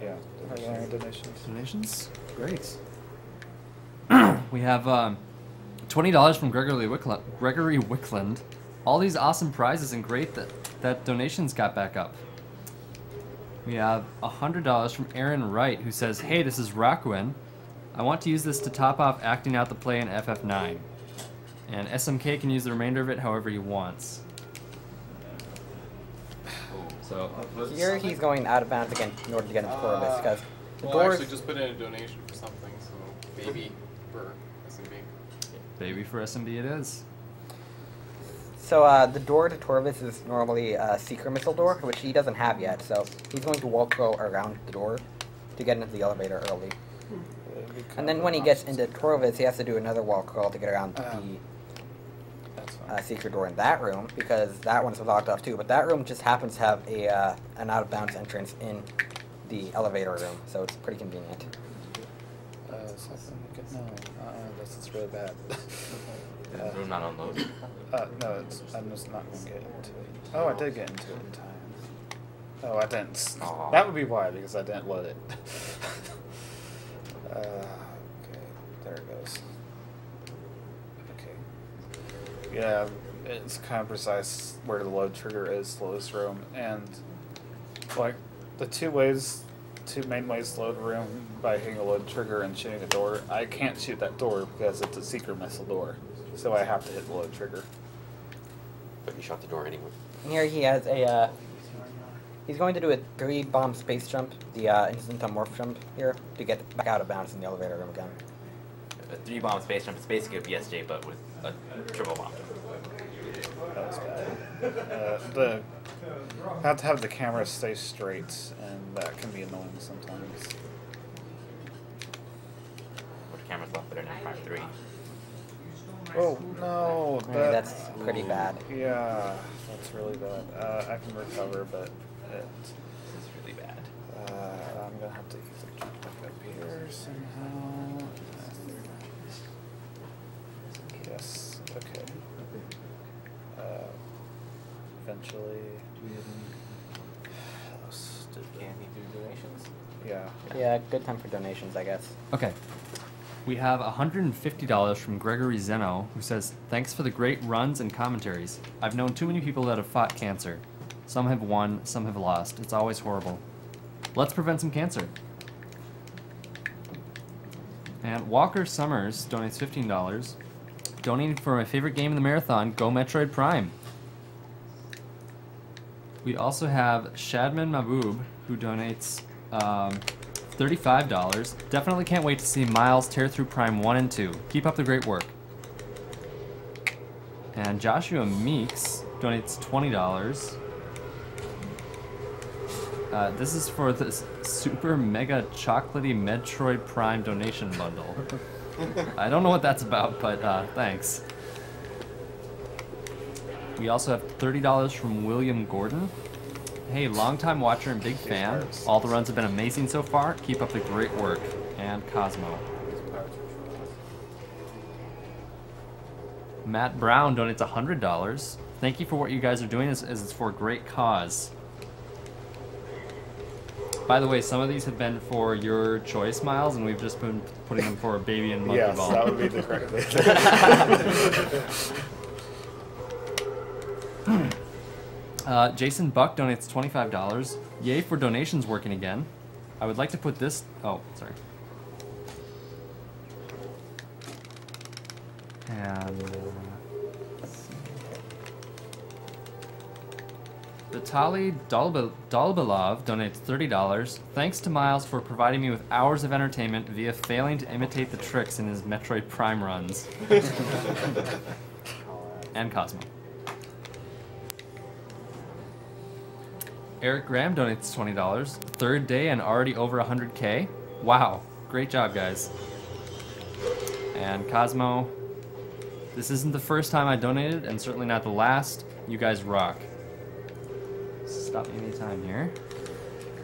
Yeah. Are there any donations? Donations? Great. We have $20 from Gregory Wickland. All these awesome prizes, and great that donations got back up. We have $100 from Aaron Wright, who says, "Hey, this is Rakuin. I want to use this to top off acting out the play in FF9. And SMK can use the remainder of it however he wants." So Here he's going out of bounds again in order to get into Corvus, because the well, I doors... actually just put in a donation for something, so maybe for SMB. baby for SMB it is. So the door to Torvis is normally a Seeker Missile door, which he doesn't have yet, so he's going to walk around the door to get into the elevator early. And then when he gets into Torvis, he has to do another wall crawl to get around the secret door in that room, because that one's locked off too. But that room just happens to have an out-of-bounds entrance in the elevator room, so it's pretty convenient. This is really bad. Room not unloaded. No, I'm just not going to get into it. Oh, I did get into it in time. Oh, I didn't. Aw. That would be why, because I didn't load it. Okay, there it goes. Okay. Yeah, it's kind of precise where the load trigger is to load this room, and like the two main ways to load a room by hitting a load trigger and shooting a door. I can't shoot that door because it's a secret missile door, so I have to hit the load trigger. But you shot the door anyway. Here he has a, he's going to do a 3-bomb space jump, the instant morph jump here, to get back out of bounds in the elevator room again. A 3-bomb space jump is basically a BSJ, but with a triple bomb. That was bad. I have to have the camera stay straight, and that can be annoying sometimes. But the camera's a lot better than Prime 3. Oh no, Yeah, that's pretty bad. Yeah, that's really bad. I can recover, but This is really bad. I'm gonna have to jump back up here somehow. Yes. Okay. Eventually. Can you do donations? Yeah. Yeah, good time for donations, I guess. Okay. We have $150 from Gregory Zeno, who says, "Thanks for the great runs and commentaries. I've known too many people that have fought cancer. Some have won, some have lost. It's always horrible. Let's prevent some cancer." And Walker Summers donates $15, donating for my favorite game in the marathon, Go Metroid Prime. We also have Shadman Mahboob, who donates $35. Definitely can't wait to see Miles tear through Prime 1 and 2. Keep up the great work. And Joshua Meeks donates $20. This is for the Super Mega Chocolatey Metroid Prime donation bundle. I don't know what that's about, but thanks. We also have $30 from William Gordon. Hey, longtime watcher and big fan. All the runs have been amazing so far. Keep up the great work. And Cosmo. Matt Brown donates $100. Thank you for what you guys are doing as it's for a great cause. By the way, some of these have been for your choice, Miles, and we've just been putting them for Baby and Monkey Yes, Ball. that would be the correct thing. Jason Buck donates $25. Yay for donations working again. I would like to put this... Oh, sorry. And... Vitaly Dolbalov donates $30. Thanks to Miles for providing me with hours of entertainment via failing to imitate the tricks in his Metroid Prime runs. And Cosmo. Eric Graham donates $20. Third day and already over 100K. Wow, great job, guys. And Cosmo, this isn't the first time I donated, and certainly not the last. You guys rock. Stop me anytime here.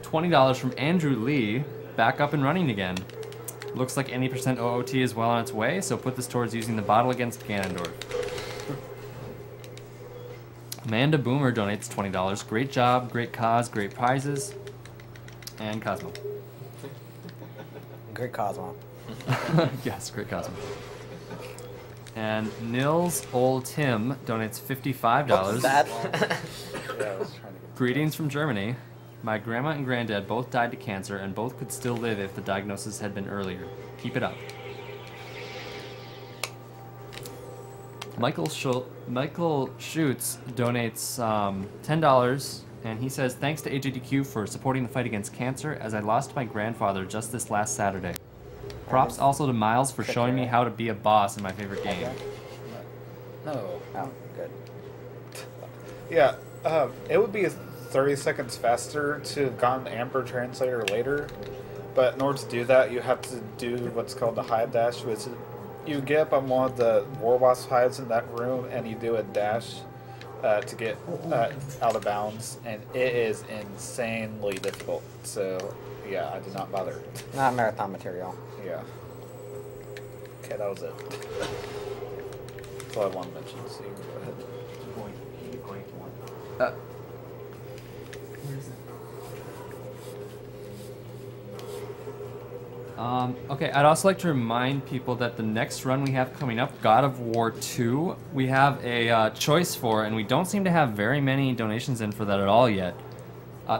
$20 from Andrew Lee, back up and running again. Looks like any % OOT is well on its way, so put this towards using the bottle against Ganondorf. Amanda Boomer donates $20. Great job, great cause, great prizes. And Cosmo. Great Cosmo. Yes, great Cosmo. And Nils Old Tim donates $55. What was that? Yeah, I was trying to get Greetings from Germany. My grandma and granddad both died to cancer and both could still live if the diagnosis had been earlier. Keep it up. Michael Schutz donates $10, and he says, "Thanks to AGDQ for supporting the fight against cancer, as I lost my grandfather just this last Saturday. Props also to Miles for showing me how to be a boss in my favorite game." No. Oh, good. Yeah, it would be 30 seconds faster to have gotten Amber Translator later, but in order to do that, you have to do what's called the hive dash, which is you get up on one of the War Wasp hives in that room, and you do a dash to get out of bounds, and it is insanely difficult. So, yeah, I did not bother. Not marathon material. Yeah. Okay, that was it. That's all I wanted to mention, so you can go ahead. Okay, I'd also like to remind people that the next run we have coming up, God of War 2, we have a choice for, and we don't seem to have very many donations in for that at all yet.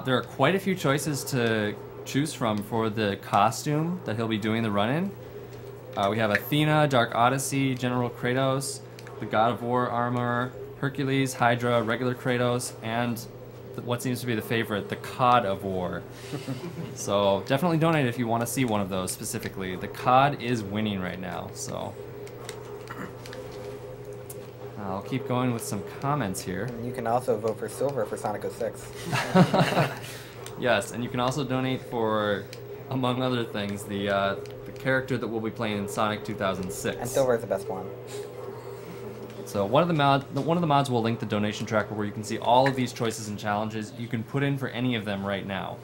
There are quite a few choices to choose from for the costume that he'll be doing the run in. We have Athena, Dark Odyssey, General Kratos, the God of War armor, Hercules, Hydra, regular Kratos, and what seems to be the favorite, the COD of War. So definitely donate if you want to see one of those specifically. The COD is winning right now, so I'll keep going with some comments here. And you can also vote for silver for Sonic 06. Yes, and you can also donate for, among other things, the character that we'll be playing in Sonic 2006. And silver is the best one. So one of the mods will link the donation tracker where you can see all of these choices and challenges. You can put in for any of them right now.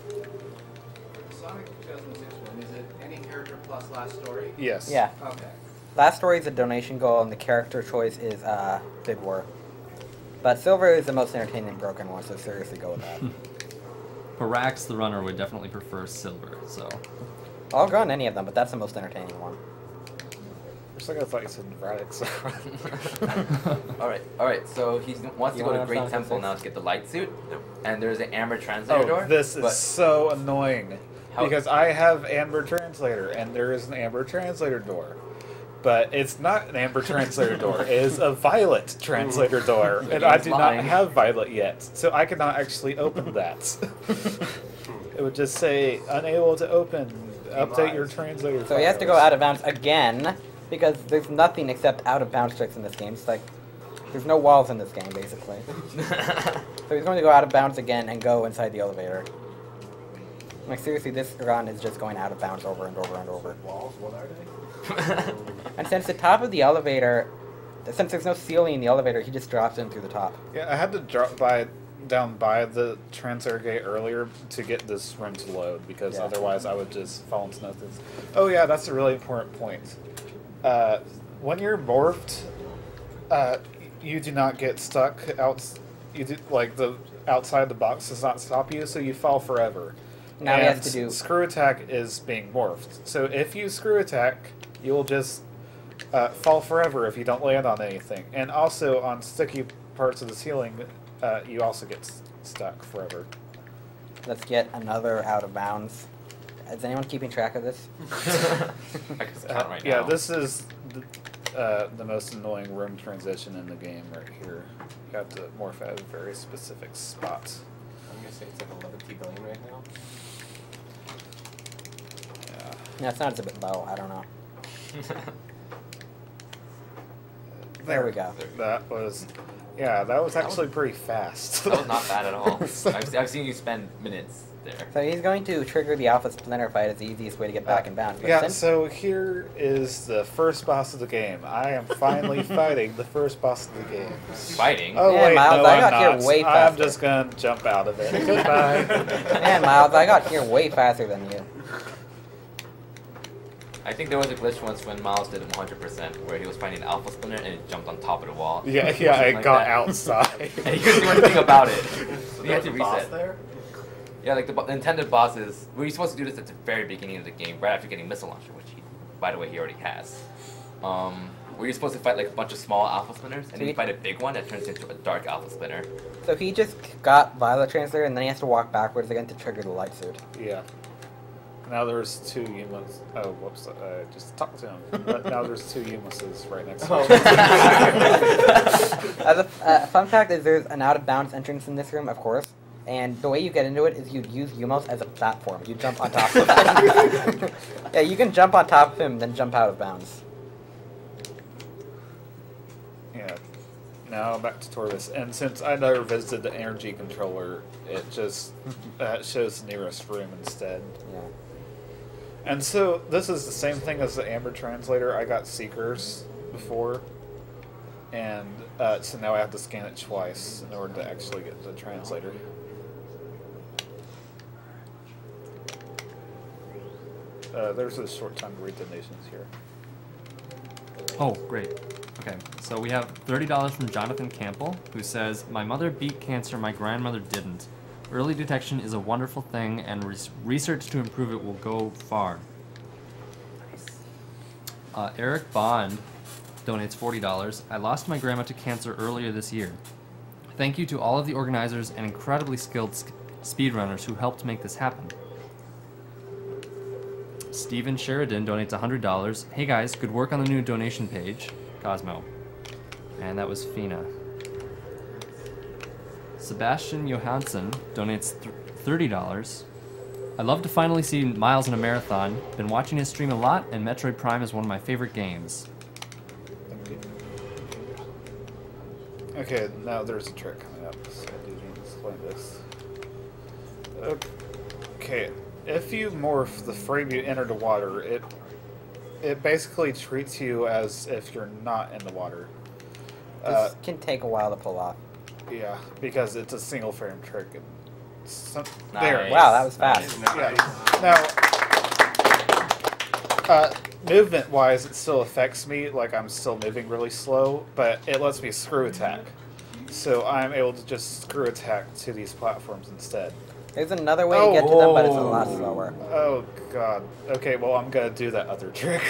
Sonic 2006 one, is it any character plus last story? Yes. Yeah. Okay. Last story is a donation goal, and the character choice is Big War. But silver is the most entertaining and broken one, so seriously go with that. Parax, the runner, would definitely prefer silver, so... I'll go on any of them, but that's the most entertaining one. For a second I thought you said Radix. Alright, so he wants to go to Great Temple now to get the light suit. And there's an Amber Translator door. This is so annoying. Because I have Amber Translator, and there is an Amber Translator door. But it's not an Amber Translator door. It is a Violet Translator door. And I do not have Violet yet. So I cannot actually open that. It would just say, unable to open, update your translator. So he has to go out of bounds again, because there's nothing except out of bounds tricks in this game. It's like, there's no walls in this game, basically. So he's going to go out of bounds again and go inside the elevator. Like, seriously, this run is just going out of bounds over and over and over. Walls? What are they? And since the top of the elevator, since there's no ceiling in the elevator, he just drops in through the top. Yeah, I had to drop down by the translator gate earlier to get this room to load, because otherwise I would just fall into nothing. Oh yeah, that's a really important point. When you're morphed, you do not get stuck out. You do, like, the outside the box does not stop you, so you fall forever. Now he has to do screw attack is being morphed. So if you screw attack, you will just fall forever if you don't land on anything. And also on sticky parts of the ceiling, you also get stuck forever. Let's get another out of bounds. Is anyone keeping track of this? I can count right now. Yeah, this is the most annoying room transition in the game right here. You have to morph at a very specific spot. I'm gonna say it's like 11 billion right now. Yeah. No, it sounds a bit low. I don't know. There we go. That was, yeah, that was actually pretty fast. That was not bad at all. I've seen you spend minutes there. So he's going to trigger the Alpha Splinter fight as the easiest way to get back in bounds. But Yeah, so here is the first boss of the game. I am finally fighting the first boss of the game. Fighting? Oh, Man, wait, Miles, no, I I'm got not. here way I'm faster. just going to jump out of it. Goodbye. Man, Miles, I got here way faster than you. I think there was a glitch once when Miles did 100%, where he was fighting Alpha Splinter and it jumped on top of the wall. Yeah, I Like got that. outside. And he couldn't do anything about it. So he had to Boss reset. there? Yeah, like the intended bosses. We were supposed to do this at the very beginning of the game, right after getting Missile Launcher, which he, by the way, he already has. Where you're supposed to fight like a bunch of small Alpha Splinters, and then you fight a big one that turns into a dark Alpha Splinter. So he just got Violet Translator, and then he has to walk backwards again to trigger the light suit. Yeah. Now there's two Yumas. Oh, whoops. I just talked to him. But now there's two Yumases right next to him. As a fun fact is there's an out-of-bounds entrance in this room, of course. And the way you get into it is you'd use Yumos as a platform. You jump on top of him. Yeah, you can jump on top of him, then jump out of bounds. Yeah. Now back to Torvis. And since I never visited the energy controller, it just shows the nearest room instead. Yeah. And so this is the same thing as the Amber Translator. I got Seekers before. And so now I have to scan it twice in order to actually get the translator. There's a short time to read donations here. Oh, great. Okay, so we have $30 from Jonathan Campbell, who says, "My mother beat cancer, my grandmother didn't. Early detection is a wonderful thing, and research to improve it will go far." Eric Bond donates $40. I lost my grandma to cancer earlier this year. Thank you to all of the organizers and incredibly skilled speedrunners who helped make this happen. Steven Sheridan donates $100. Hey guys, good work on the new donation page. Cosmo. And that was Fina. Sebastian Johansson donates $30. I'd love to finally see Miles in a marathon. Been watching his stream a lot, and Metroid Prime is one of my favorite games. Okay, now there's a trick coming up, so I do need to explain this. Okay, if you morph the frame you enter the water, it basically treats you as if you're not in the water. This can take a while to pull off. Yeah, because it's a single frame trick. And Nice. there. Wow, that was fast. Yeah. Now, movement-wise, it still affects me, like I'm still moving really slow, but it lets me screw attack. So I'm able to just screw attack to these platforms instead. There's another way to get to them, but it's a lot slower. Oh, God. Okay, well, I'm going to do that other trick.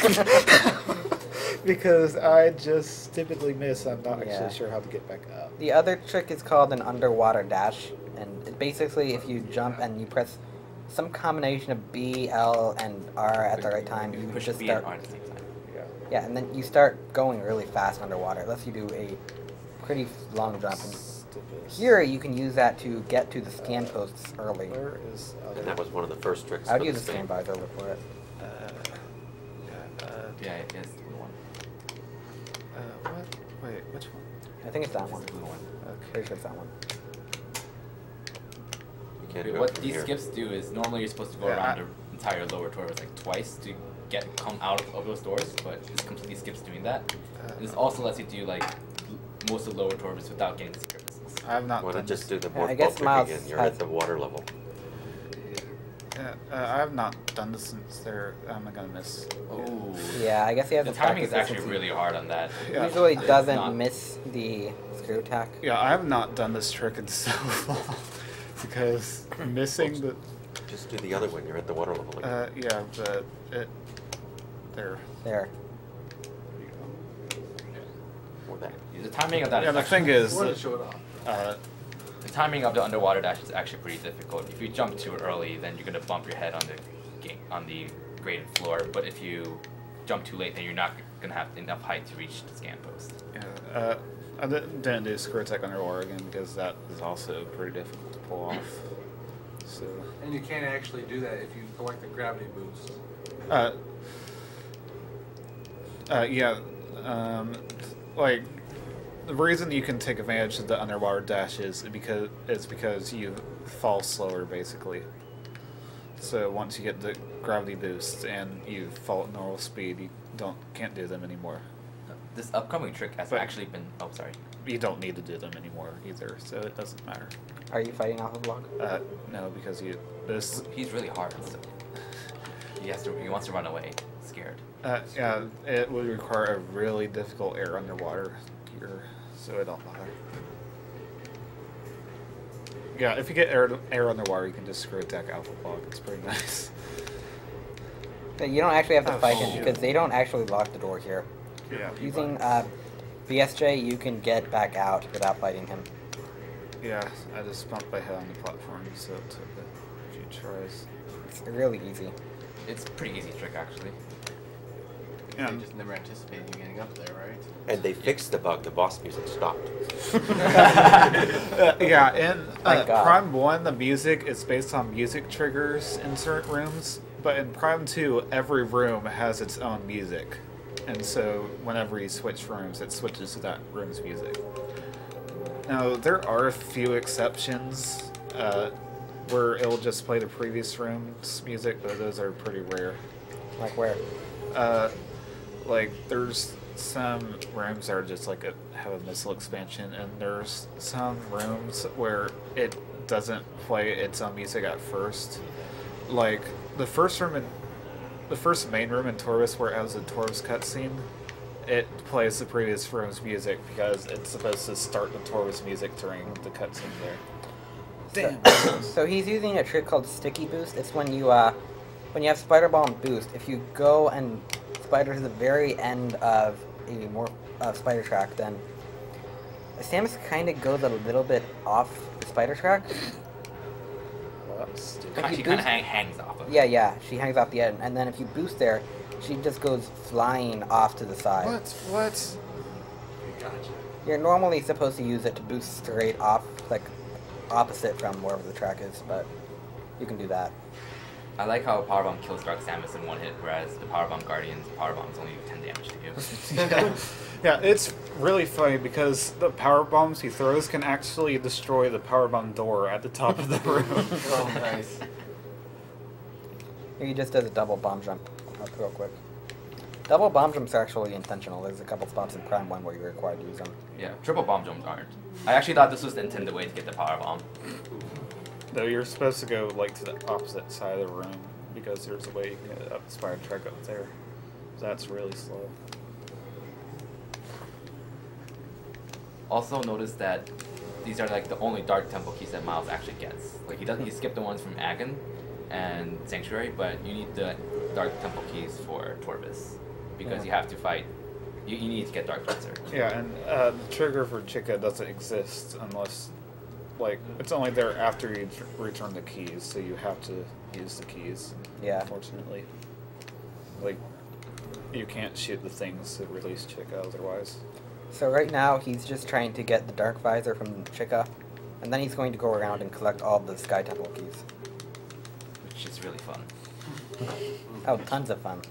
Because I just stupidly miss. I'm not actually sure how to get back up. The other trick is called an underwater dash, and it basically, if you jump and you press some combination of B, L, and R at the right time, you push just B start. and R at the same time. Yeah, and then you start going really fast underwater. It lets you do a pretty long jump. And here, you can use that to get to the scan posts early. Where is And that was one of the first tricks. I would for use this the scan game. bars over for it. Yeah, it is the one. What? Wait, which one? I think it's that one. It's the blue one. Okay. Pretty sure it's that one. You can't do What it from these here. skips do is normally you're supposed to go around the entire lower doors like twice to come out of those doors, but this completely skips doing that. This also lets you do like most of the lower doors without getting the secret missiles. I have not Why done not just this. do the Yeah, I morph guess ball trick Miles again? You're has- at the water level. I have not done this since there. I'm gonna miss. Oh. Yeah, I guess you have The to timing is practice actually this. really hard on that. Yeah. Usually It's doesn't not- miss the screw attack. Yeah, I have not done this trick in so long because missing the. Just do the other one. You're at the water level again. Yeah, but it. There. There. Or that. The timing of that Yeah, is the actually, thing is, I wanted to show it off. the timing of the underwater dash is actually pretty difficult. If you jump too early, then you're gonna bump your head on the graded floor. But if you jump too late, then you're not gonna have enough height to reach the scan post. yeah, I didn't do screw attack underwater again because that is also pretty difficult to pull off. So. And you can't actually do that if you collect the gravity boost. Yeah, like the reason you can take advantage of the underwater dash is because you fall slower basically. So once you get the gravity boost and you fall at normal speed, you can't do them anymore. This upcoming trick has But- actually been. Oh, sorry. You don't need to do them anymore either, so it doesn't matter. Are you fighting off a block? No, because this. He's really hard, so he wants to run away, scared. Yeah, it would require a really difficult air underwater here, so it don't matter. Yeah, if you get air underwater, you can just screw attack alpha block. It's pretty nice. But you don't actually have to Oh, fight him shoot. because they don't actually lock the door here. Yeah. Using BSJ, you can get back out without fighting him. Yeah, I just bumped my head on the platform, so it took a few tries. It's really easy. It's a pretty easy trick, actually. Yeah. You just never anticipated you getting up there, right? And they fixed the bug. The boss music stopped. Yeah, in Thank God. Prime 1, the music is based on music triggers in certain rooms, but in Prime 2, every room has its own music. And so whenever you switch rooms, it switches to that room's music. Now, there are a few exceptions where it'll just play the previous room's music, but those are pretty rare. Like where? Like, there's some rooms that are just like have a missile expansion, and there's some rooms where it doesn't play its own music at first. Like, the first main room in Torus where it has a Torus cutscene, it plays the previous room's music because it's supposed to start the Torus music during the cutscene there. Damn. So he's using a trick called Sticky Boost. It's when you have Spider Ball and Boost. If you go and spider to the very end of a more spider track, then Samus kind of goes a little bit off the spider track. Well, that was stupid. If you She kind of boost- hangs off of it. Yeah, she hangs off the end, and then if you boost there, she just goes flying off to the side. What? Gotcha. You're normally supposed to use it to boost straight off, like opposite from wherever the track is, but you can do that. I like how Power Bomb kills Dark Samus in one hit, whereas the Power Bomb Guardian's Power Bombs only do 10 damage to you. Yeah, it's really funny because the power bombs he throws can actually destroy the power bomb door at the top of the room. Oh, nice. He just does a double bomb jump up real quick. Double bomb jumps are actually intentional. There's a couple spots in Prime 1 where you're required to use them. Yeah, triple bomb jumps aren't. I actually thought this was the intended way to get the Power Bomb. Though you're supposed to go like to the opposite side of the room because there's a way you can get up the spider track up there. That's really slow. Also notice that these are like the only Dark Temple keys that Miles actually gets. Like he skipped the ones from Agon and Sanctuary, but you need the Dark Temple keys for Torvis because you have to fight. You need to get Dark Cleanser. Yeah, and the trigger for Chica doesn't exist unless, like, it's only there after you return the keys, so you have to use the keys. Yeah. Unfortunately, like, you can't shoot the things that release Chica otherwise. So right now, he's just trying to get the Dark Visor from Chica, and then he's going to go around and collect all the Sky Temple keys. Which is really fun. Oh, tons of fun.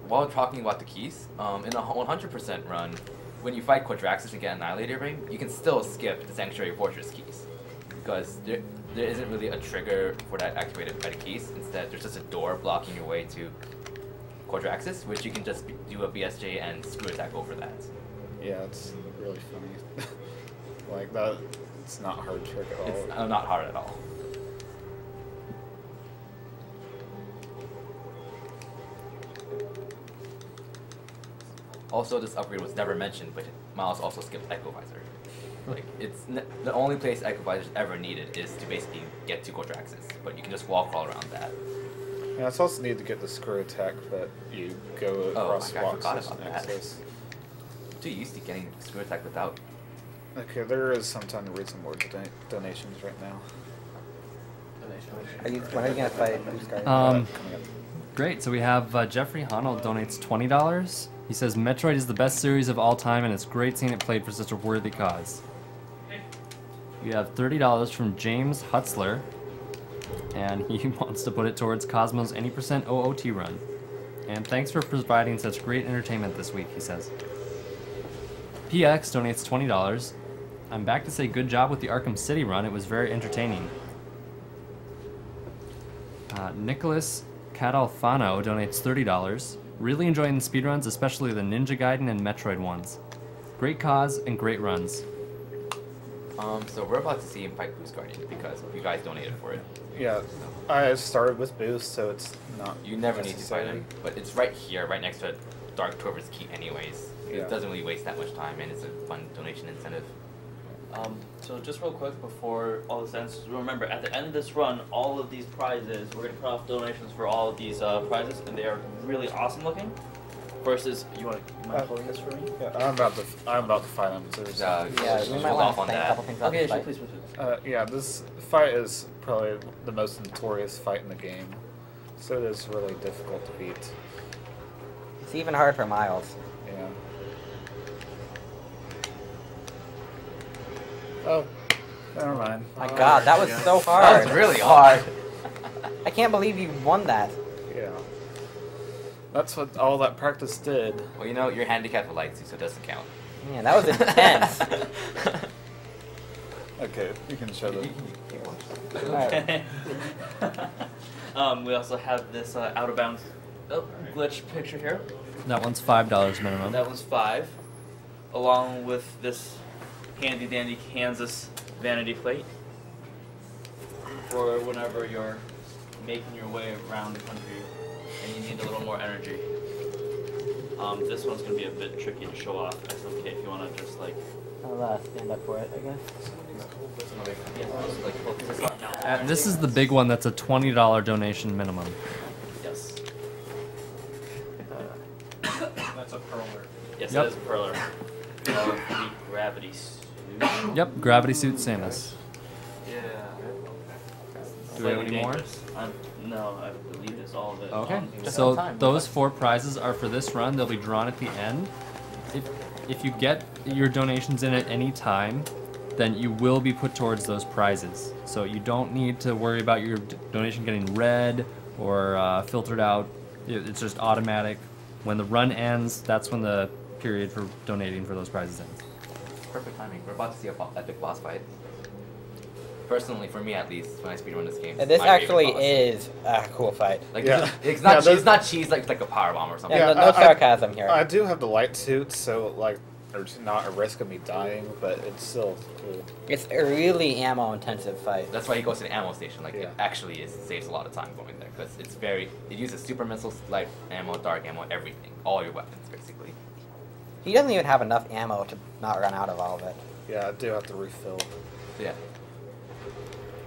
While talking about the keys, in a 100% run, when you fight Quadraxis and get Annihilator Ring, you can still skip the Sanctuary Fortress keys. Because there isn't really a trigger for that activated by the keys. Instead, there's just a door blocking your way to Quadraxis, which you can just do a BSJ and screw attack over that. Yeah, it's really funny. Like that, it's not a hard trick at all. It's not hard at all. Also, this upgrade was never mentioned, but Miles also skipped Echo Visor. Like, it's the only place Echo Visor is ever needed is to basically get to Quadraxis, but you can just wall crawl around that. Yeah, it's also need to get the screw attack, but you go across I forgot boxes about and that. access. Too used to getting screw attack without. Okay, there is some time to read some more donations right now. When are you going to fight Blue Sky? Coming up. Great. So we have Jeffrey Honnold donates $20. He says Metroid is the best series of all time, and it's great seeing it played for such a worthy cause. We have $30 from James Hutzler, and he wants to put it towards Cosmo's any % OOT run. And thanks for providing such great entertainment this week, he says. PX donates $20. I'm back to say good job with the Arkham City run. It was very entertaining. Nicholas Catalfano donates $30. Really enjoying the speedruns, especially the Ninja Gaiden and Metroid ones. Great cause and great runs. So we're about to see him fight Boost Guardian because you guys donated for it. Yeah, I started with Boost, so it's not. You never need to necessary. fight him, but it's right here, right next to Dark Torvis key anyways. Yeah. It doesn't really waste that much time, and it's a fun donation incentive. So just real quick before all this ends, remember at the end of this run, all of these prizes, we're going to cut off donations for all of these prizes, and they are really awesome looking. Versus, you mind holding this for me? Yeah, I'm about to fight him. So Yeah, we might hold want off to on say a that. couple things about Okay, this sure, fight. please. yeah, this fight is probably the most notorious fight in the game, so it is really difficult to beat. It's even hard for Miles. Yeah. Oh, never mind. My God, that was so hard. That was really hard. I can't believe you won that. Yeah. That's what all that practice did. Well, you know, you're handicapped with light, so it doesn't count. Man, that was intense. Okay, you can show them. Okay. We also have this out of bounds glitch picture here. That one's $5 minimum. That one's 5, along with this handy dandy Kansas vanity plate for whenever you're making your way around the country and you need a little more energy. This one's gonna be a bit tricky to show off. That's okay if you wanna just like. I'll stand up for it, I guess. Focus this on now. This is the big one that's a $20 donation minimum. Yes. Yep. says Perler. The gravity suit. Yep, gravity suit Samus. Yeah. Do we have any more? No, I believe it's all of it. Okay, Just so on time. those 4 prizes are for this run. They'll be drawn at the end. If you get your donations in at any time, then you will be put towards those prizes. So you don't need to worry about your donation getting read or filtered out. It's just automatic. When the run ends, that's when the period for donating for those prizes ends. Perfect timing. We're about to see a epic boss fight. Personally, for me at least, when I speedrun this game, This my actually favorite boss. is a cool fight. Like Yeah. it's not Yeah, it's not cheese like a power bomb or something. Yeah, no sarcasm here. I do have the light suit, so like there's not a risk of me dying, but it's still cool. It's a really ammo-intensive fight. That's why he goes to the ammo station. Like Yeah. it actually saves a lot of time going there because it uses super missiles, light ammo, dark ammo, everything, all your weapons basically. He doesn't even have enough ammo to not run out of all of it. Yeah, I do have to refill. Yeah.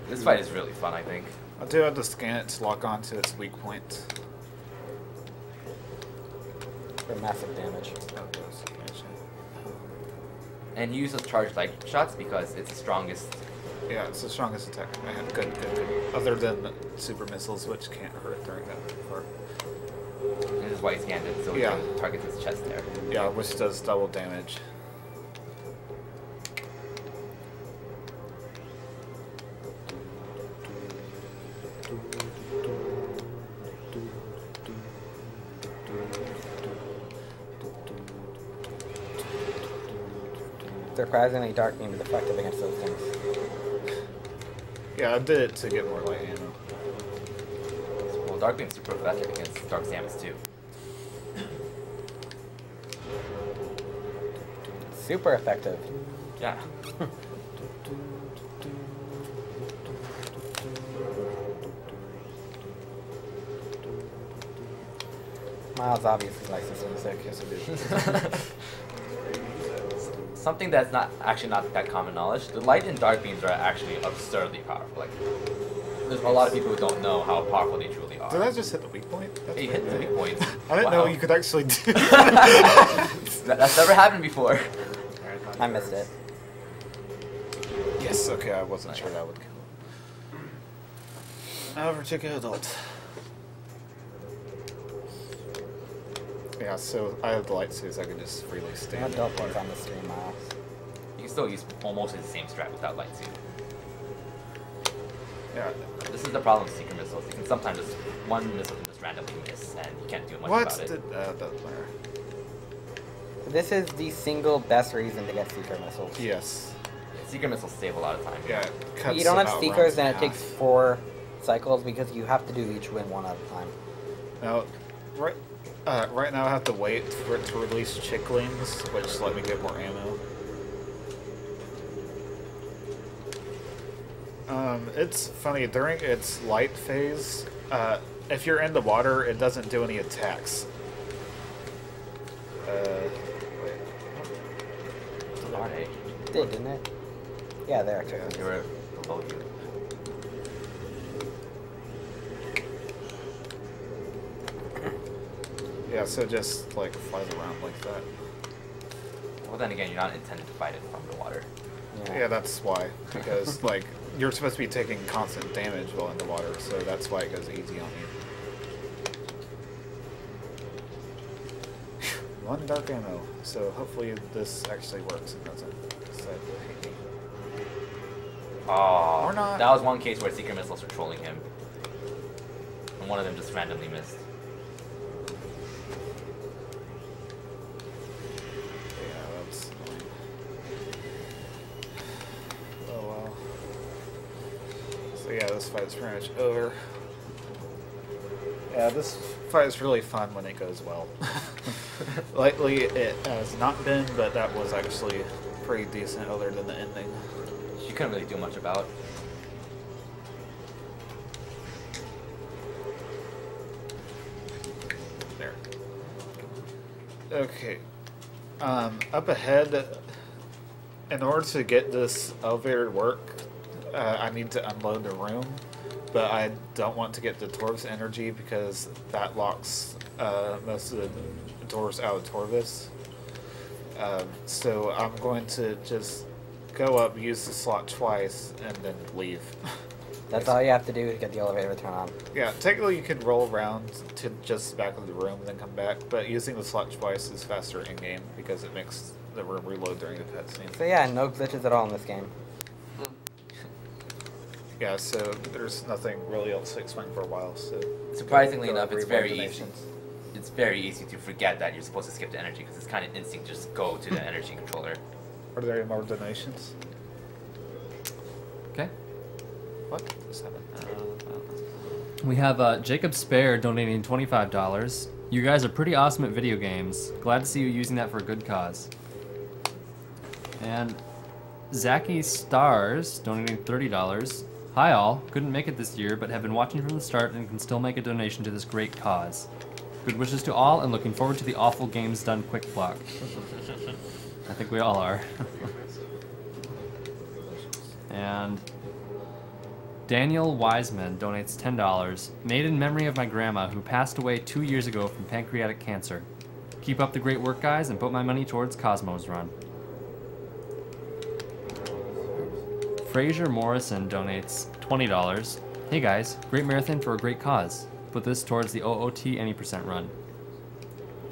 This fight is really fun, I think. I do have to scan it to lock onto its weak point. For massive damage. And he uses charged light shots because it's the strongest. Yeah, it's the strongest attack. Good. Other than super missiles, which can't hurt during that part. And this is why he scanned it, so Yeah. he can target his chest there. Yeah, which does double damage. Surprisingly, Dark Beam is effective against those things. Yeah, I did it to get more light ammo. Well, Dark Beam's super effective against Dark Samus too. Super effective. Yeah. Miles obviously likes this music. Yes, I do. Something that's not that common knowledge. The light and dark beams are actually absurdly powerful. Like, there's a lot of people who don't know how powerful they truly are. Did I just hit the weak point? That's Hey, you hit the weak points. I didn't know Wow. you could actually do that. That's never happened before. I missed it. Yes, okay, I wasn't sure that would kill. Now for Chicken Adult. Yeah, so I have the light suits, I can just freely stand What in dope the things water. on the stream, Miles? You can still use almost the same strat without light suit. Yeah. This is the problem with Seeker missiles. You can sometimes just one missile can just randomly miss, and you can't do much What? about it. Doesn't matter. This is the single best reason to get Seeker missiles. Yes. Seeker missiles save a lot of time. Yeah, it cuts You don't have about Seekers, rounds then in it takes half. 4 cycles because you have to do each win one at a time. Now, right now I have to wait for it to release chicklings, which let me get more ammo. It's funny, during its light phase, if you're in the water, it doesn't do any attacks. Wait. Are they? It did, didn't it? Yeah, there it is. They were below you. Yeah, so it just like flies around like that. Well, then again, you're not intended to fight it from the water. Yeah, that's why. Because like you're supposed to be taking constant damage while in the water, so that's why it goes easy on you. One dark ammo, so hopefully this actually works and doesn't decide to hate me. Oh, Or not. That was one case where Seeker missiles were trolling him, and one of them just randomly missed. Yeah, that's annoying. Oh well. So yeah, this fight's pretty much over. Yeah, this fight is really fun when it goes well. Lately, it has not been, but that was actually pretty decent other than the ending. You couldn't really do much about. There. Okay. Up ahead, in order to get this elevator to work, I need to unload the room, but I don't want to get the Torv's energy because that locks most of the doors out of Torvis. So I'm going to just go up, use the slot twice, and then leave. That's all you have to do to get the elevator to turn on. Yeah, technically you could roll around to just the back of the room and then come back, but using the slot twice is faster in-game because it makes the room reload during the cutscene. So yeah, no glitches at all in this game. Yeah, so there's nothing really else to explain for a while. So surprisingly go enough, it's read very more easy. donations. It's very easy to forget that you're supposed to skip the energy because it's kind of instinct to just go to the energy controller. Are there any more donations? Okay. What? 7. We have Jacob Spare donating $25. You guys are pretty awesome at video games. Glad to see you using that for a good cause. And Zachy Stars donating $30. Hi all, couldn't make it this year, but have been watching from the start and can still make a donation to this great cause. Good wishes to all, and looking forward to the awful games done quick block. I think we all are. And Daniel Wiseman donates $10. Made in memory of my grandma, who passed away 2 years ago from pancreatic cancer. Keep up the great work, guys, and put my money towards Cosmo's run. Fraser Morrison donates $20. Hey guys, great marathon for a great cause. Put this towards the OOT any % run.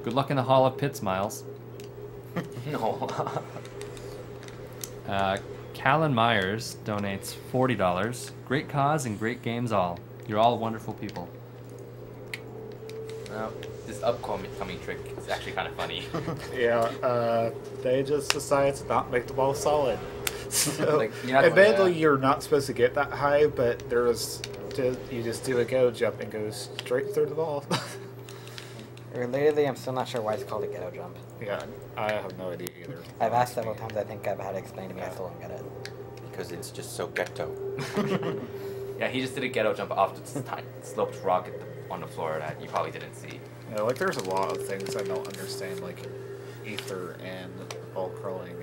Good luck in the Hall of Pits, Miles. No. Callan Myers donates $40. Great cause and great games all. You're all wonderful people. This upcoming trick is actually kind of funny. Yeah, they just decided to not make the ball solid. So, Like, you're not- admittedly, you're not supposed to get that high, but you just do a go jump and go straight through the ball. Relatedly, I'm still not sure why it's called a ghetto jump. Yeah, I have no idea either. I've asked several times. I think I've had it explained to me. I still don't get it. Because it's just so ghetto. Yeah, he just did a ghetto jump off the sloped rock on the floor that you probably didn't see. Yeah, like there's a lot of things I don't understand, like ether and ball crawling.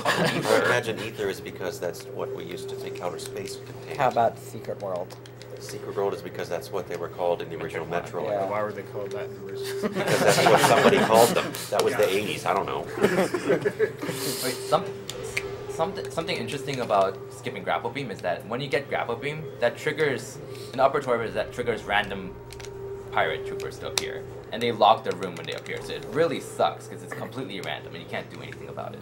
I imagine ether is because that's what we used to think outer space contained. How about Secret World? Secret World is because that's what they were called in the original Metroid. Yeah. Why were they called that in the original? Because that's what somebody called them. That was the 80s, I don't know. Wait, something interesting about skipping grapple beam is that when you get grapple beam, that triggers in the upper orbit, that triggers random pirate troopers to appear, and they lock their room when they appear. So it really sucks because it's completely random and you can't do anything about it.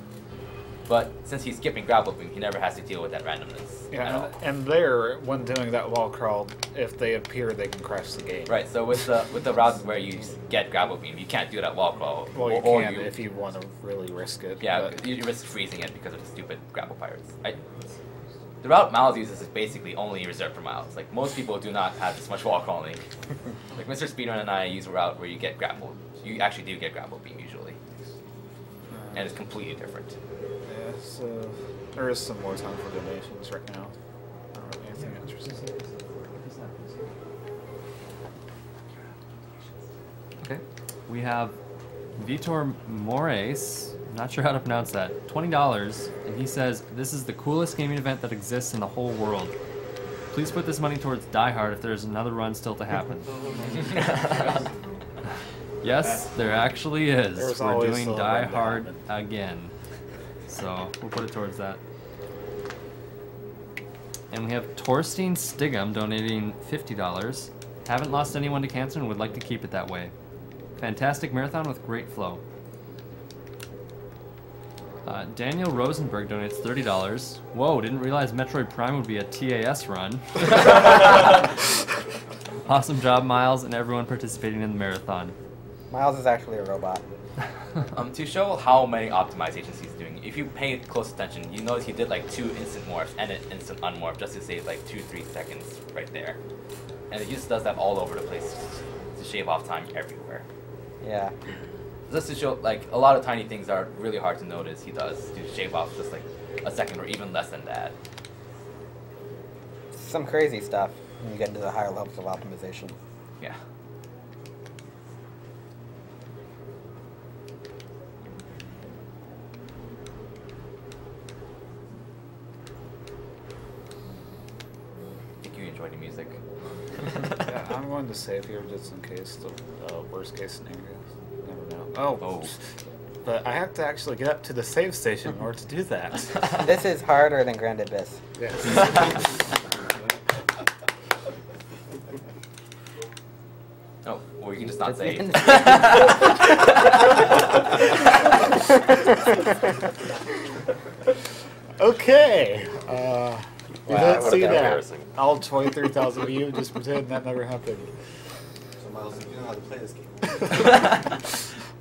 But since he's skipping grapple beam, he never has to deal with that randomness at all. Yeah, and there, when doing that wall crawl, if they appear, they can crash the game. Right. So with the routes where you get grapple beam, you can't do that wall crawl. Well, you or can if you want to really risk it. Yeah, but you risk freezing it because of the stupid grapple pirates. The route Miles uses is basically only reserved for Miles. Like, most people do not have this much wall crawling. Like, Mr. Speedrun and I use a route where you get grappled. You actually do get grapple beam usually. And it's completely different. Yeah, so there is some more time for donations right now. I don't have anything interesting. Okay. We have Vitor Mores, not sure how to pronounce that, $20, and he says, this is the coolest gaming event that exists in the whole world. Please put this money towards Die Hard if there's another run still to happen. Yes, there actually is. There's We're always doing still a Die run to Hard happen. again. So, we'll put it towards that. And we have Torstein Stigum donating $50. Haven't lost anyone to cancer and would like to keep it that way. Fantastic marathon with great flow. Daniel Rosenberg donates $30. Whoa, didn't realize Metroid Prime would be a TAS run. Awesome job, Miles, and everyone participating in the marathon. Miles is actually a robot. To show how many optimizations he's doing, if you pay close attention, you notice he did like 2 instant morphs and an instant unmorph just to save like 2-3 seconds right there. And it just does that all over the place to shave off time everywhere. Yeah. Just to show, like, a lot of tiny things are really hard to notice he does to shave off just like a second or even less than that. Some crazy stuff when you get into the higher levels of optimization. Yeah. I think you enjoy the music. Yeah, I'm going to save here just in case the worst case scenario. Never know. Oh. but I have to actually get up to the save station in order to do that. This is harder than Grand Abyss. Yes. Oh, or you can just not say. Okay. You Wow, didn't what see that. embarrassing. All 23,000 of you just pretend that never happened. So Miles, you know how to play this game.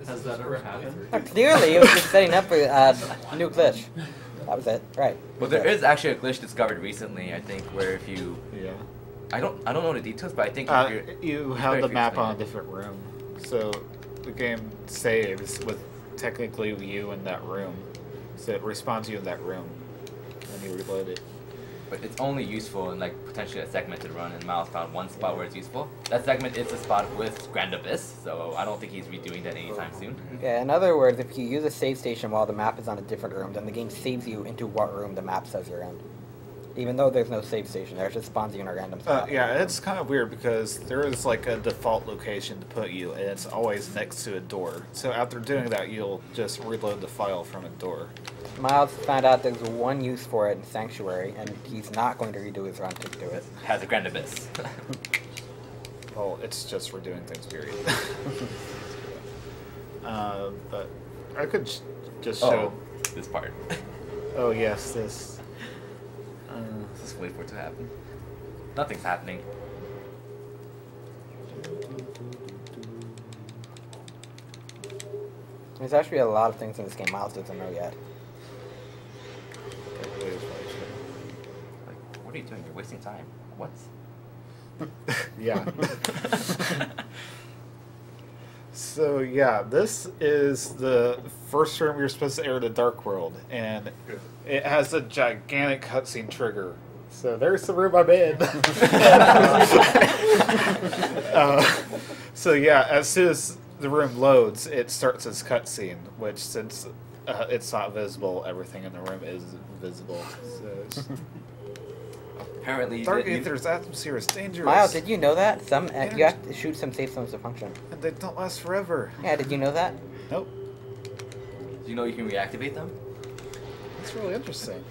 Has that ever happened? Clearly, it was just setting up for a new glitch. That was it, right? Well, there is actually a glitch discovered recently, I think, where if you, Yeah. I don't know the details, but I think if you're, You have the map on a different room, so the game saves with technically you in that room. So it respawns you in that room when you reload it. but it's only useful in like potentially a segmented run, and Miles found one spot where it's useful. That segment is the spot with Grand Abyss, so I don't think he's redoing that anytime soon. Yeah, in other words, if you use a save station while the map is on a different room, then the game saves you into what room the map says you're in. Even though there's no save station there, it just spawns you in a random spot. Yeah, it's kind of weird because there is like a default location to put you, and it's always next to a door. So after doing that, you'll just reload the file from a door. Miles found out there's one use for it in Sanctuary, and he's not going to redo his run to do it. Has a Grand Abyss. Well, it's just for doing things, period. But I could just show. This part. Oh yes, this. Just wait for it to happen. Nothing's happening. There's actually a lot of things in this game Miles doesn't know yet. Like, what are you doing? You're wasting time. What? Yeah. So yeah, this is the first room you're supposed to enter the Dark World, and it has a gigantic cutscene trigger. So there's the room I'm in. So yeah, as soon as the room loads, it starts its cutscene, which since it's not visible, everything in the room is visible. So it's Apparently, Dark Aether's atmosphere is dangerous. Miles, did you know that? You have to shoot some safe zones to function. And they don't last forever. Yeah, did you know that? Nope. Do you know you can reactivate them? That's really interesting.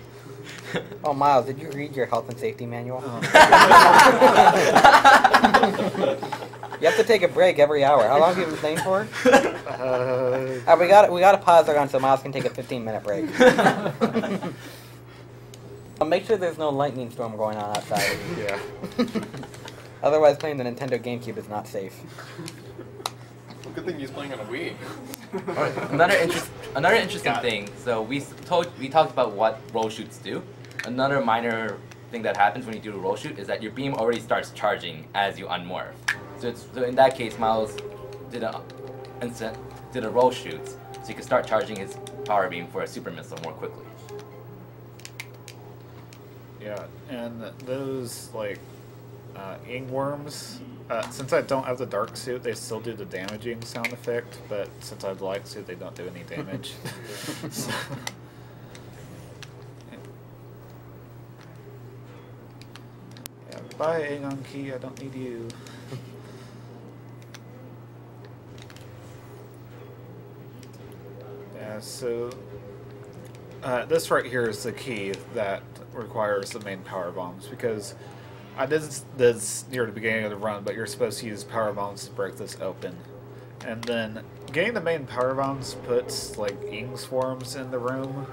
Oh, Miles, did you read your health and safety manual? Oh. You have to take a break every hour. How long have you been playing for? We got to pause the run so Miles can take a 15-minute break. I'll make sure there's no lightning storm going on outside. Yeah. Otherwise, playing the Nintendo GameCube is not safe. Good thing he's playing on a Wii. Another interesting thing. So we talked about what roll shoots do. Another minor thing that happens when you do a roll shoot is that your beam already starts charging as you unmorph. So in that case, Miles did a roll shoot, so he could start charging his power beam for a super missile more quickly. Yeah, and those like ingworms. Since I don't have the dark suit, they still do the damaging sound effect, but since I have the light suit, they don't do any damage. So, yeah, bye, Aegon Key. I don't need you. Yeah, so this right here is the key that requires the main power bombs, because I did this near the beginning of the run, but you're supposed to use power bombs to break this open. And then getting the main power bombs puts like ing swarms in the room,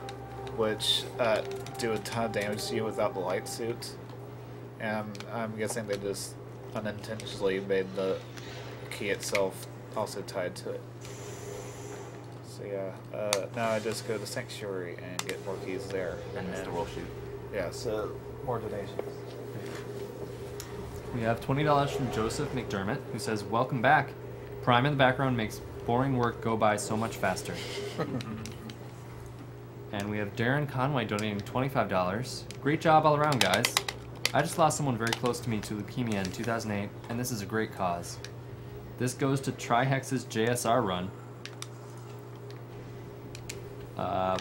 which do a ton of damage to you without the light suit. And I'm guessing they just unintentionally made the key itself also tied to it. So yeah, now I just go to Sanctuary and get more keys there. And then the roll shoot. Yeah, so more donations. We have $20 from Joseph McDermott, who says, "Welcome back. Prime in the background makes boring work go by so much faster." And we have Darren Conway donating $25. "Great job all around, guys. I just lost someone very close to me to leukemia in 2008, and this is a great cause. This goes to Trihex's JSR run."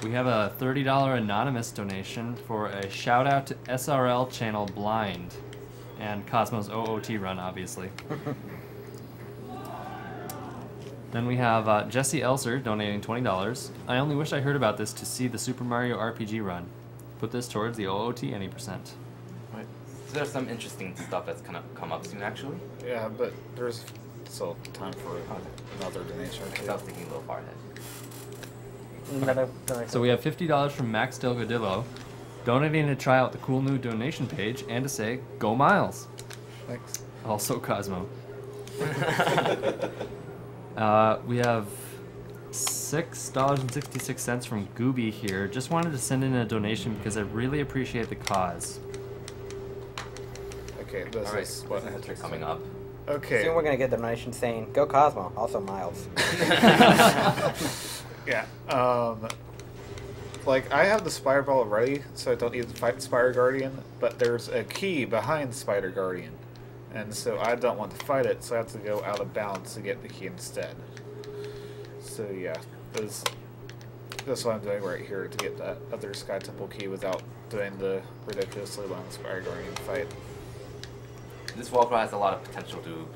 We have a $30 anonymous donation for a shout out to SRL channel Blind and Cosmos OOT run, obviously. Then we have Jesse Elser donating $20. I only wish I heard about this to see the Super Mario RPG run. Put this towards the OOT any percent. Right. So there's some interesting stuff that's gonna come up soon, actually. Yeah, but there's still time for another donation. I was thinking a little far ahead. So we have $50 from Max Delgadillo, donating to try out the cool new donation page and to say, "Go Miles." Thanks. Also Cosmo. We have $6.66 from Gooby here. Just wanted to send in a donation because I really appreciate the cause. Okay, this is what I had to coming up. Okay. Soon we're gonna get a donation saying, "Go Cosmo." Also Miles. Yeah. Like I have the Spider Ball ready, so I don't need to fight Spider Guardian. But there's a key behind Spider Guardian, and so I don't want to fight it, so I have to go out of bounds to get the key instead. So yeah, that's what I'm doing right here to get that other Sky Temple key without doing the ridiculously long Spider Guardian fight. This wall crawl has a lot of potential to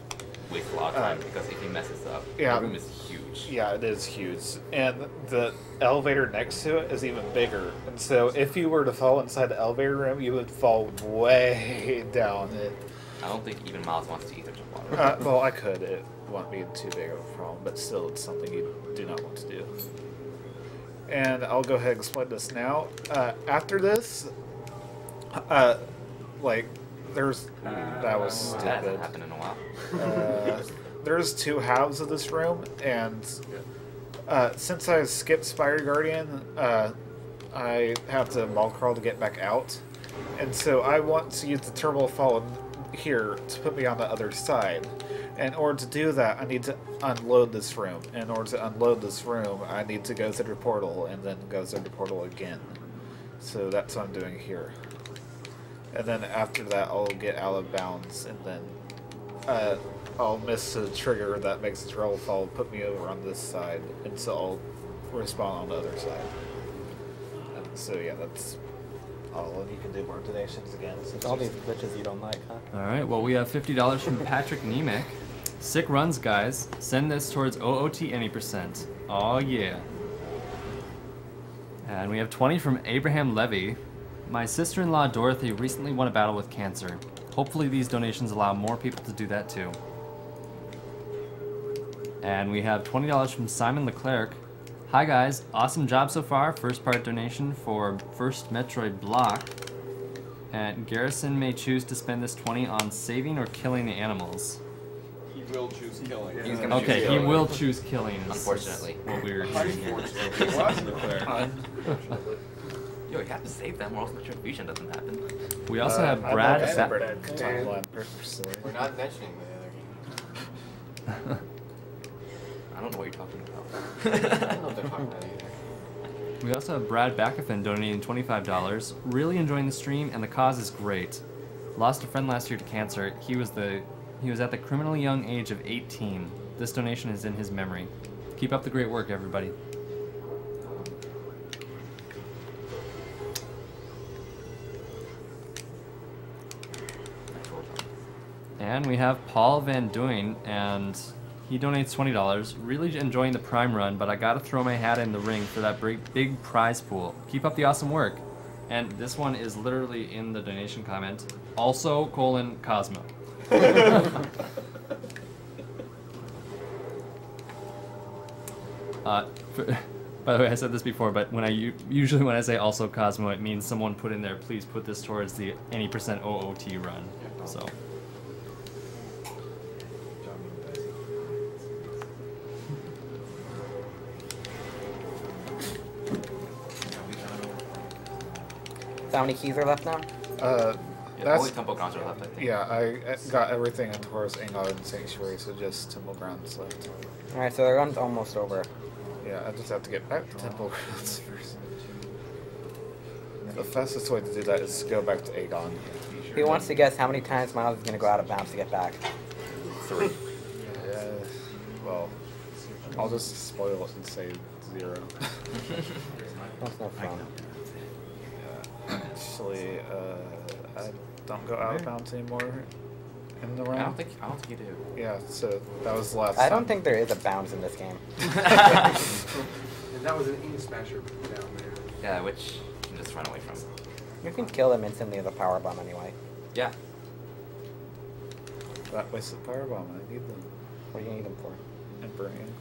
waste a lot of time because if he messes up, yeah, the room is huge. Yeah, it is huge. And the elevator next to it is even bigger. And so if you were to fall inside the elevator room, you would fall way down it. I don't think even Miles wants to either jump water. Well, I could. It won't be too big of a problem, but still it's something you do not want to do. And I'll go ahead and explain this now. After this, like, there's... that was stupid. That hasn't happened in a while. There's two halves of this room, and since I skipped Spider Guardian, I have to ball crawl to get back out. And so I want to use the Terminal Fallen here to put me on the other side. In order to do that, I need to unload this room. In order to unload this room, I need to go through the portal and then go through the portal again. So that's what I'm doing here. And then after that, I'll get out of bounds, and then I'll miss the trigger that makes the roll fall, put me over on this side, and so I'll respawn on the other side. And so yeah, that's all. And you can do more donations again. All these glitches you don't like, huh? Alright, well we have $50 from Patrick Nemec. Sick runs, guys. Send this towards OOT any percent. Oh yeah. And we have 20 from Abraham Levy. My sister-in-law Dorothy recently won a battle with cancer. Hopefully these donations allow more people to do that too. And we have $20 from Simon Leclerc. Hi guys, awesome job so far. First part donation for first Metroid block. And Garrison may choose to spend this 20 on saving or killing the animals. He will choose killing. He's gonna Okay, choose he killing. will choose killing. Unfortunately. What we're Yo, you have to save them or else Metroid Fusion doesn't happen. We also have Brad. We're not mentioning the other game. I don't know what you're talking about. I don't know what they're talking about either. We also have Brad Backafin donating $25. Really enjoying the stream, and the cause is great. Lost a friend last year to cancer. He was at the criminally young age of 18. This donation is in his memory. Keep up the great work, everybody. And we have Paul Van Duyn, and he donates $20. Really enjoying the Prime run, but I gotta throw my hat in the ring for that big prize pool. Keep up the awesome work. And this one is literally in the donation comment. Also, Cosmo. By the way, I said this before, but usually when I say also Cosmo, it means someone put in there, please put this towards the any percent OOT run. So. How many keys are left now? Yeah, only Temple Grounds are left, I think. Yeah, I got everything in Taurus, Ingot, and Sanctuary, so just Temple Grounds left. Alright, so the run's almost over. Yeah, I just have to get back to Temple Grounds first. The fastest way to do that is to go back to Aegon. Who wants to guess how many times Miles is going to go out of bounds to get back? 3. Well, I'll just spoil it and say 0. That's no fun. Actually, I don't go out of bounds anymore. in the run? I don't think you do. Yeah, so that was the last I time. don't think there is a bounds in this game. And that was an ink smasher down there. Yeah, which you can just run away from. You can kill them instantly with a power bomb anyway. Yeah. That wasted powerbomb. I need them. What do you need them for? And brain.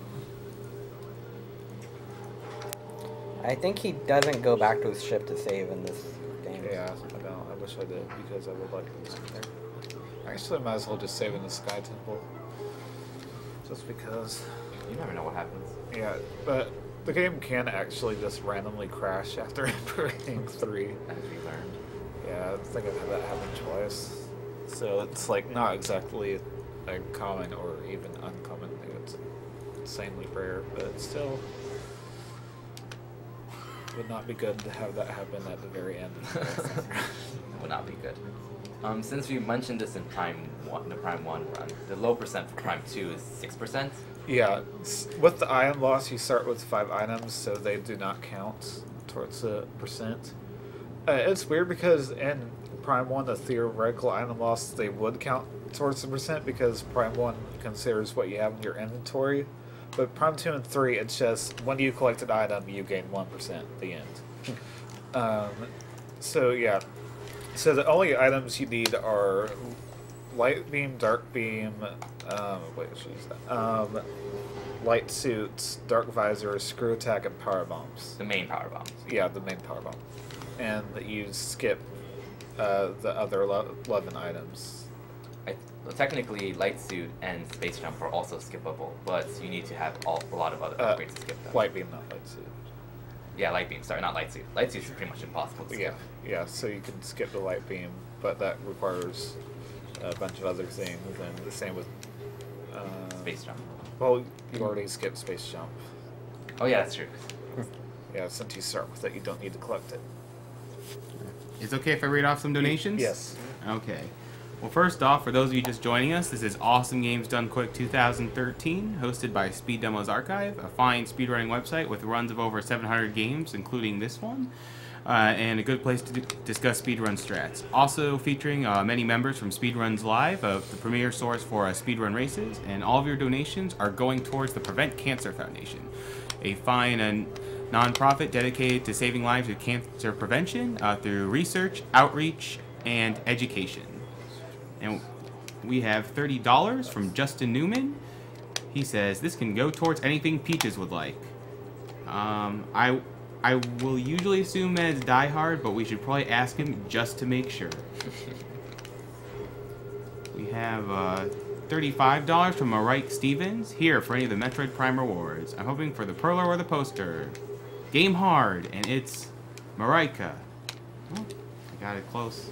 I think he doesn't go back to his ship to save in this game. Yeah, I don't. I wish I did because I would like to sit there. Actually, I might as well just save in the Sky Temple. Just because. You never know what happens. Yeah, but the game can actually just randomly crash after entering 3. As we learned. Yeah, I think I've had that happen twice. So it's like not exactly a common or even uncommon thing. It's insanely rare, but it's still would not be good to have that happen at the very end. Would not be good. Since we mentioned this in the Prime 1 run, the low percent for Prime 2 is 6%. Yeah, with the item loss, you start with 5 items, so they do not count towards the percent. It's weird because in Prime 1, the theoretical item loss, they would count towards the percent because Prime 1 considers what you have in your inventory. But Prime 2 and 3, it's just when you collect an item, you gain 1% at the end. So yeah, so the only items you need are light beam, dark beam, light suits, dark visor, screw attack, and power bombs. The main power bombs. Yeah, the main power bomb. And you skip the other 11 items. Well, technically, light suit and space jump are also skippable, but you need to have a lot of other upgrades to skip them. Light beam, not light suit. Yeah, light beam. Sorry, not light suit. Light suit is pretty much impossible to skip. Yeah. So you can skip the light beam, but that requires a bunch of other things. And the same with space jump. Well, you already skipped space jump. Oh yeah, that's true. Yeah, since you start with it, you don't need to collect it. It's okay if I read off some donations? Yes. Okay. Well, first off, for those of you just joining us, this is Awesome Games Done Quick 2013, hosted by Speed Demos Archive, a fine speedrunning website with runs of over 700 games, including this one, and a good place to discuss speedrun strats. Also featuring many members from Speedruns Live, the premier source for speedrun races, and all of your donations are going towards the Prevent Cancer Foundation, a fine and nonprofit dedicated to saving lives with cancer prevention through research, outreach, and education. And we have $30 from Justin Newman. He says, this can go towards anything Peaches would like. I will usually assume that it's Die Hard, but we should probably ask him just to make sure. We have $35 from Marike Stevens. Here for any of the Metroid Prime rewards. I'm hoping for the Perler or the poster. Game hard, and it's Marika. Oh, I got it close.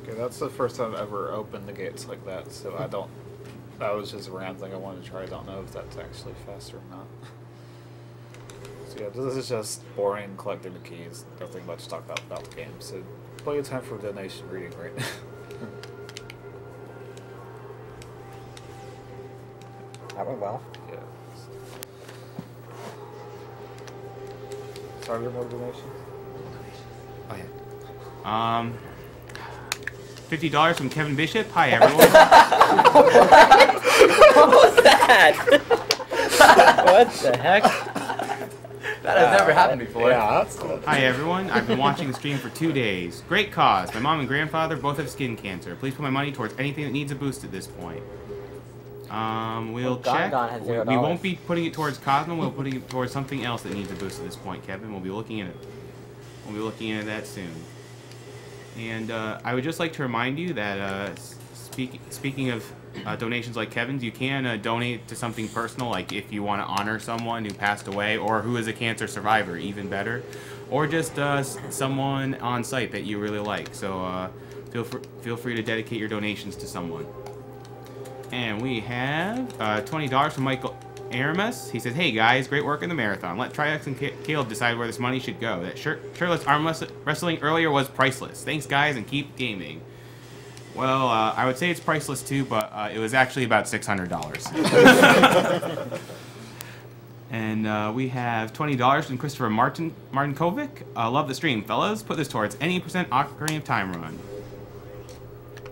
Okay, that's the first time I've ever opened the gates like that, so I don't... That was just a random thing I wanted to try. I don't know if that's actually faster or not. So yeah, this is just boring collecting the keys. Nothing much to talk about the game, so plenty of time for donation reading right now. That went well. Yeah. Sorry, there more donations? Oh yeah. $50 from Kevin Bishop. Hi everyone. What was that? What the heck? That has never happened before. Yeah. Hi everyone. I've been watching the stream for 2 days. Great cause. My mom and grandfather both have skin cancer. Please put my money towards anything that needs a boost at this point. We'll check. We won't be putting it towards Cosmo. We'll putting it towards something else that needs a boost at this point, Kevin. We'll be looking at it. We'll be looking into that soon. And I would just like to remind you that speaking of donations like Kevin's, you can donate to something personal, like if you want to honor someone who passed away or who is a cancer survivor, even better, or just someone on site that you really like. So feel free to dedicate your donations to someone. And we have $20 from Michael Aramis. He says, hey guys, great work in the marathon. Let Triax and Caleb decide where this money should go. That shirtless arm wrestling earlier was priceless. Thanks guys, and keep gaming. Well, I would say it's priceless too, but it was actually about $600. And we have $20 from Christopher Martinkovic. Love the stream, fellas. Put this towards any % Ocarina of Time run.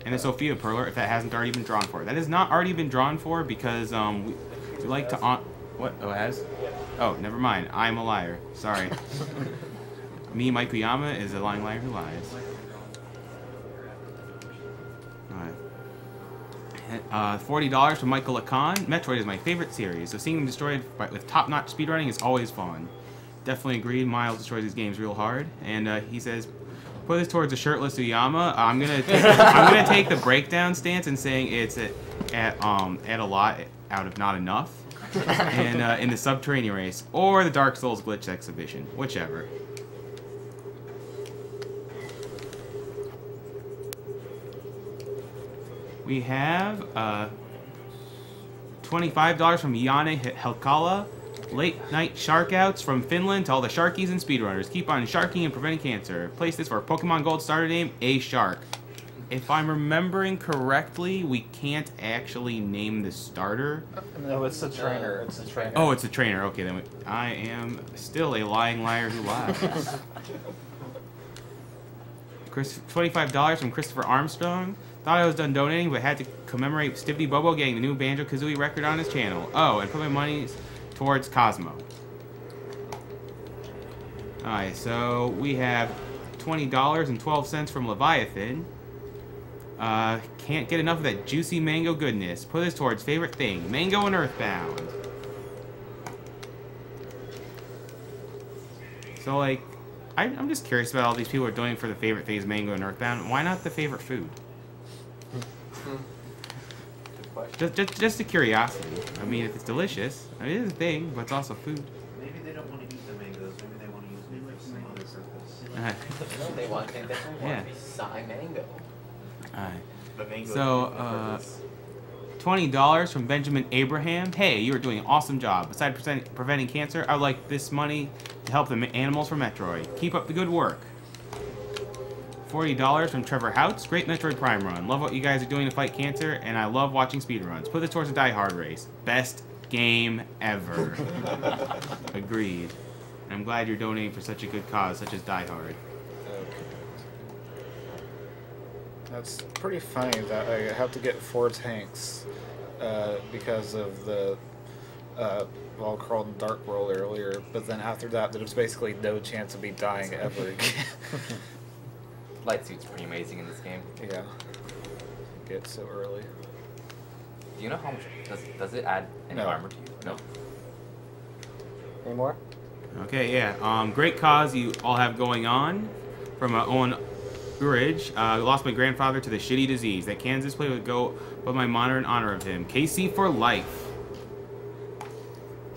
and a Sophia Perler if that hasn't already been drawn for. That has not already been drawn for because we like to what? Oh, it has? Oh, never mind. I'm a liar. Sorry. Me, Mike Uyama, is a lying liar who lies. Alright. $40 from Michael Lacan. Metroid is my favorite series, so seeing them destroyed with top-notch speedrunning is always fun. Definitely agreed. Miles destroys these games real hard, and he says, "Put this towards a shirtless Uyama." I'm gonna take the breakdown stance and saying it's at a lot out of not enough, and in the Subterranean race or the Dark Souls glitch exhibition, whichever. We have $25 from Janne Helkala. Late night shark outs from Finland to all the sharkies and speedrunners. Keep on sharking and preventing cancer. Place this for Pokemon Gold starter name, A Shark. If I'm remembering correctly, we can't actually name the starter. No, it's a trainer. It's a trainer. Oh, it's a trainer. Okay, then I am still a lying liar who lies. $25 from Christopher Armstrong. Thought I was done donating, but had to commemorate Stiffy Bobo getting the new Banjo-Kazooie record on his channel. Oh, and put my money towards Cosmo. Alright, so we have $20.12 from Leviathan. Can't get enough of that juicy mango goodness. Put this towards favorite thing, Mango and Earthbound. So, like, I'm just curious about all these people who are doing for the favorite things, Mango and Earthbound. Why not the favorite food? Just a curiosity. I mean, if it's delicious, I mean, it is a thing, but it's also food. Maybe they don't want to use the mangoes. Maybe they want to use them for some other purpose. No, they want to be Psy Mango. Alright. So, $20 from Benjamin Abraham. Hey, you are doing an awesome job. Besides preventing cancer, I would like this money to help the animals for Metroid. Keep up the good work. $40 from Trevor Houts. Great Metroid Prime run. Love what you guys are doing to fight cancer, and I love watching speedruns. Put this towards a Die Hard race. Best game ever. Agreed. And I'm glad you're donating for such a good cause, such as Die Hard. That's pretty funny that I have to get 4 tanks because of the wall crawled in Dark World earlier, but then after that, there's basically no chance of me dying ever again. Light suit's pretty amazing in this game. Yeah. Get so early. Do you know how much does it add any armor to you? No. Any more? Okay, yeah. Great cause you all have going on. From Owen Urridge. Lost my grandfather to the shitty disease. That Kansas play would go above my monitor in honor of him. KC for life.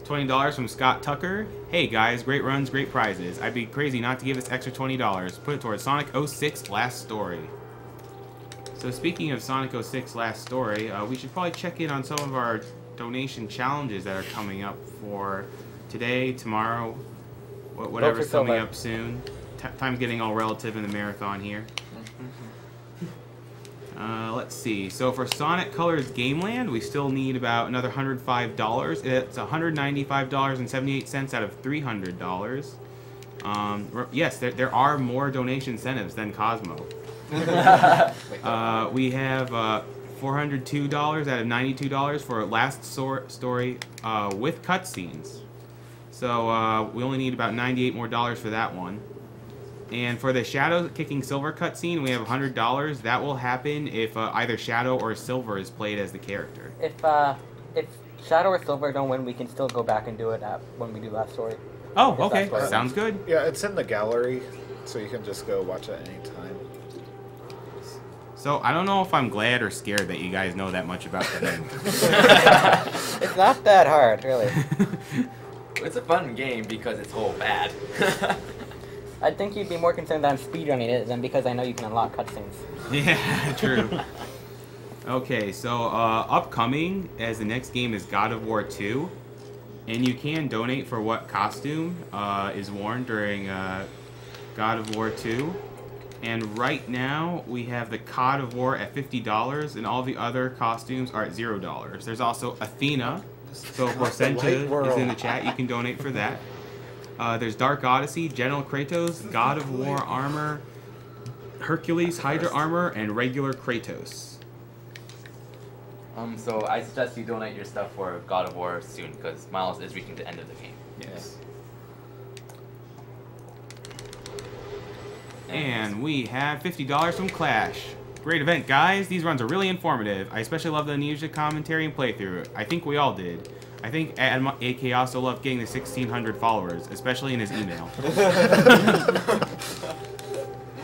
$20 from Scott Tucker. Hey guys, great runs, great prizes. I'd be crazy not to give this extra $20. Put it towards Sonic 06 Last Story. So speaking of Sonic 06 Last Story, we should probably check in on some of our donation challenges that are coming up for today, tomorrow, whatever's coming up soon. Time's getting all relative in the marathon here. Let's see. So for Sonic Colors Gameland, we still need about another $105. It's $195.78 out of $300. Yes, there are more donation incentives than Cosmo. We have $402 out of $92 for Last Story with cutscenes. So we only need about $98 more for that one. And for the Shadow Kicking Silver cutscene, we have $100. That will happen if either Shadow or Silver is played as the character. If Shadow or Silver don't win, we can still go back and do it when we do Last Story. Oh, okay. Sounds good. Yeah, it's in the gallery, so you can just go watch it anytime. So, I don't know if I'm glad or scared that you guys know that much about the game. It's not that hard, really. It's a fun game because it's whole bad. I think you'd be more concerned that I'm speedrunning it than because I know you can unlock cutscenes. Yeah, true. Okay, so upcoming as the next game is God of War 2. And you can donate for what costume is worn during God of War 2. And right now, we have the God of War at $50, and all the other costumes are at $0. There's also Athena. So Porcenta is in the chat. You can donate for that. There's Dark Odyssey, General Kratos, God of War armor, Hercules, Hydra Armor, and regular Kratos. So I suggest you donate your stuff for God of War soon, because Miles is reaching the end of the game. Yes. And we have $50 from Clash. Great event, guys. These runs are really informative. I especially love the Ninja commentary and playthrough. I think we all did. I think Adam AK also loved getting the 1,600 followers, especially in his email.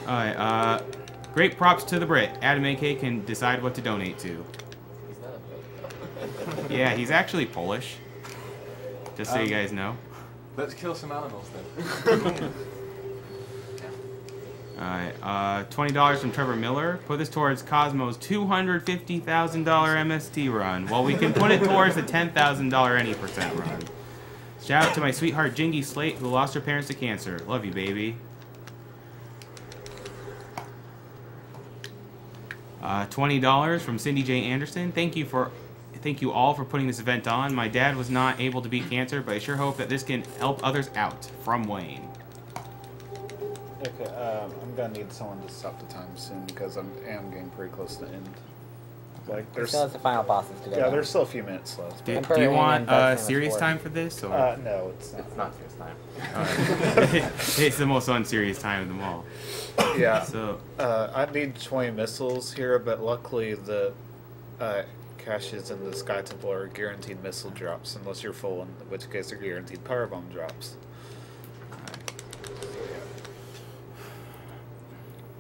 Alright, great props to the Brit. Adam AK can decide what to donate to. Yeah, he's actually Polish. Just so you guys know. Let's kill some animals then. Alright, $20 from Trevor Miller. Put this towards Cosmo's $250,000 MST run. Well, we can put it towards the $10,000 any percent run. Shout out to my sweetheart Jingy Slate, who lost her parents to cancer. Love you, baby. $20 from Cindy J. Anderson. Thank you all for putting this event on. My dad was not able to beat cancer, but I sure hope that this can help others out. From Wayne. Okay, I'm gonna need someone to stop the time soon because I am getting pretty close to the end. Like, there's still has the final bosses to go. Yeah, there's still a few minutes left. Do you want serious time for this? Or? No, it's not. It's not serious time. It's the most unserious time of them all. Yeah. So I need 20 missiles here, but luckily the caches in the Sky Temple are guaranteed missile drops, unless you're full, in which case they're guaranteed power bomb drops.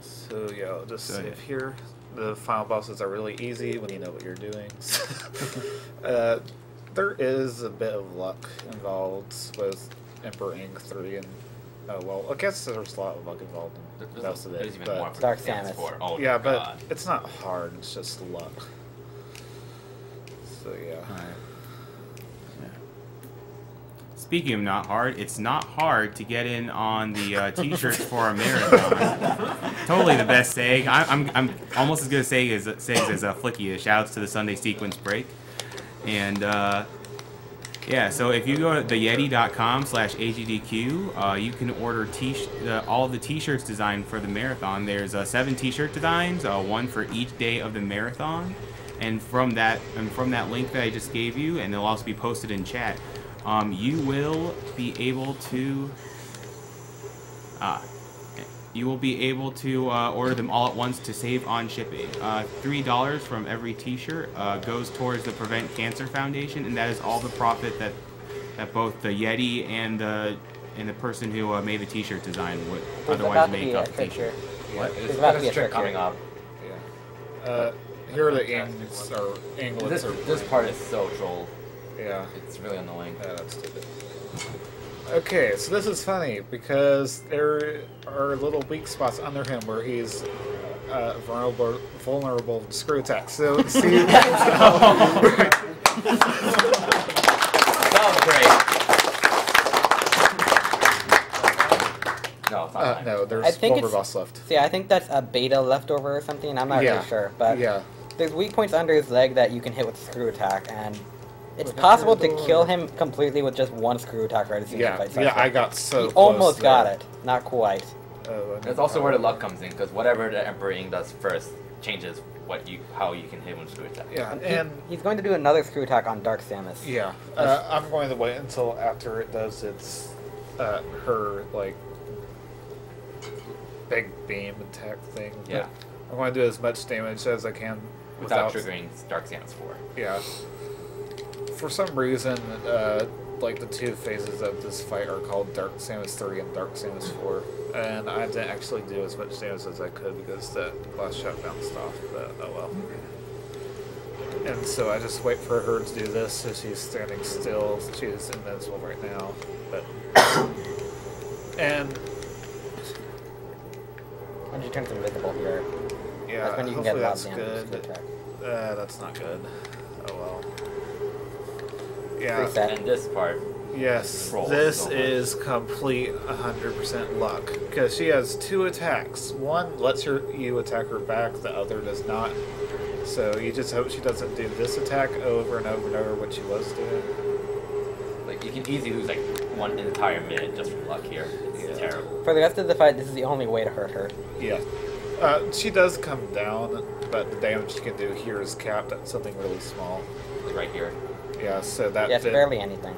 So yeah, I'll just save here. The final bosses are really easy when you know what you're doing. There is a bit of luck involved with Emperor Ink 3 and well, I guess there's a lot of luck involved in most of it. There's even more Dark Samus. Oh, yeah, but God. it's not hard, it's just luck. So yeah. Speaking of not hard, it's not hard to get in on the t-shirts for a marathon. Totally the best saying. I'm almost as good a saying as Flicky is. Shoutouts to the Sunday Sequence Break. And yeah, so if you go to theyeti.com/AGDQ, you can order all of the t-shirts designed for the marathon. There's 7 t-shirt designs, one for each day of the marathon. And from that link that I just gave you, and they'll also be posted in chat, you will be able to order them all at once to save on shipping. $3 from every t-shirt goes towards the Prevent Cancer Foundation, and that is all the profit that both the Yeti and the person who made the t-shirt design would otherwise make off the t-shirt. What? There's about to be a trick coming up. Yeah. Here are the anglets or anglets. This part is so troll. Yeah. It's really annoying. Yeah, that's stupid. Okay, so this is funny because there are little weak spots under him where he's vulnerable to screw attacks. So see. No, it's not no, there's Wolverboss left. See, I think that's a beta leftover or something. I'm not really sure, but there's weak points under his leg that you can hit with a screw attack, and it's possible to kill him completely with just one screw attack right as soon as you fight. Yeah, I got so he close almost there. got it, not quite. That's also where the luck comes in, because whatever the Emperor Ing does first changes how you can hit him with screw attack. Yeah, and he's going to do another screw attack on Dark Samus. Yeah, I'm going to wait until after it does its her like big beam attack thing. Yeah. I want to do as much damage as I can without triggering Dark Samus 4. Yeah. For some reason, like the 2 phases of this fight are called Dark Samus 3 and Dark Samus 4, and I didn't actually do as much damage as I could because the last shot bounced off, but oh well. And so I just wait for her to do this, so she's standing still. She's invincible right now, but and when she turns invisible here, yeah, that's when you can get a lot of that's damage. good. That's not good. Oh well. Yeah. And this part. Yes, this is complete 100% luck because she has 2 attacks. One lets you attack her back, the other does not. So you just hope she doesn't do this attack over and over and over what she was doing. Like you can easily lose like 1 entire minute just from luck here. It's terrible. For the rest of the fight, this is the only way to hurt her. Yeah. She does come down, but the damage she can do here is capped at something really small. Like right here. Yeah, so that it's did, barely anything.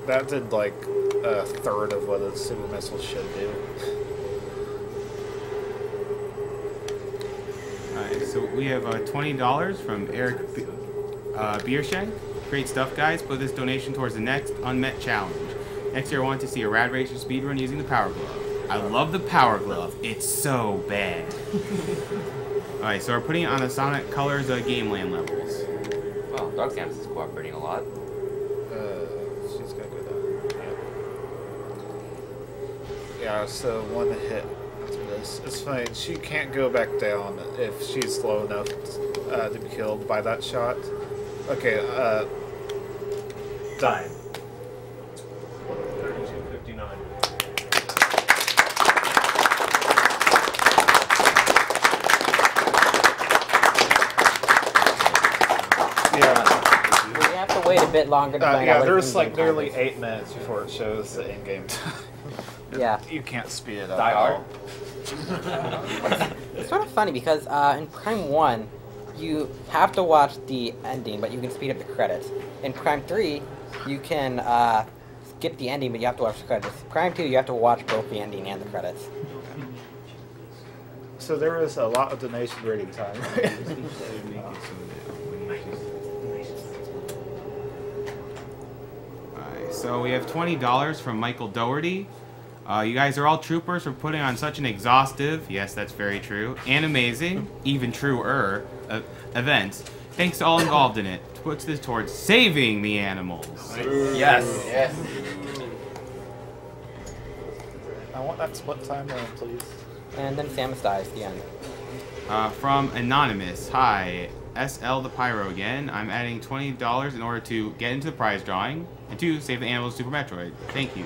That did like a third of what a super missile should do. Alright, so we have $20 from Eric Beershank. Great stuff, guys. Put this donation towards the next unmet challenge. Next year, I want to see a Rad Racer speedrun using the Power Glove. I love the Power Glove. It's so bad. Alright, so we're putting it on the Sonic Colors Game Land levels. Well, Dark Samus is cooperating a lot. She's gonna go down. Yeah, so one hit after this. It's fine. She can't go back down if she's slow enough to be killed by that shot. Okay, time. 32:59. Yeah. We have to wait a bit longer to find out what there's in-game like time nearly is. 8 minutes before it shows the in-game time. Yeah. You can't speed it up. Die hard. It's sort of funny because in Prime 1, you have to watch the ending, but you can speed up the credits. In Prime 3, you can skip the ending, but you have to watch the credits. Prime 2, you have to watch both the ending and the credits. So there is a lot of donation waiting time. Alright, so we have $20 from Michael Doherty. You guys are all troopers for putting on such an exhaustive, yes, that's very true, and amazing, even truer, event. Thanks to all involved in it. Puts this towards saving the animals. Yes. Yes. I want that split time then, please. And then Samus dies at the end. From Anonymous. Hi, SL the Pyro again. I'm adding $20 in order to get into the prize drawing, and to save the animals Super Metroid. Thank you.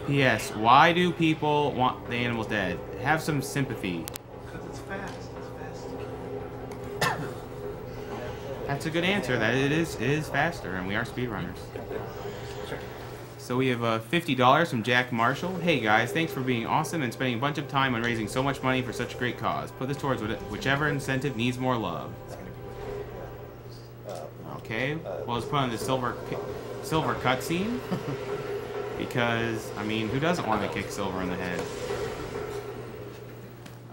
P.S. Why do people want the animals dead? Have some sympathy. Because it's fast. That's a good answer. That it is faster, and we are speedrunners. So we have $50 from Jack Marshall. Hey guys, thanks for being awesome and spending a bunch of time on raising so much money for such a great cause. Put this towards whichever incentive needs more love. Okay, well let's put on the silver cutscene. Because, I mean, who doesn't want to kick Silver in the head?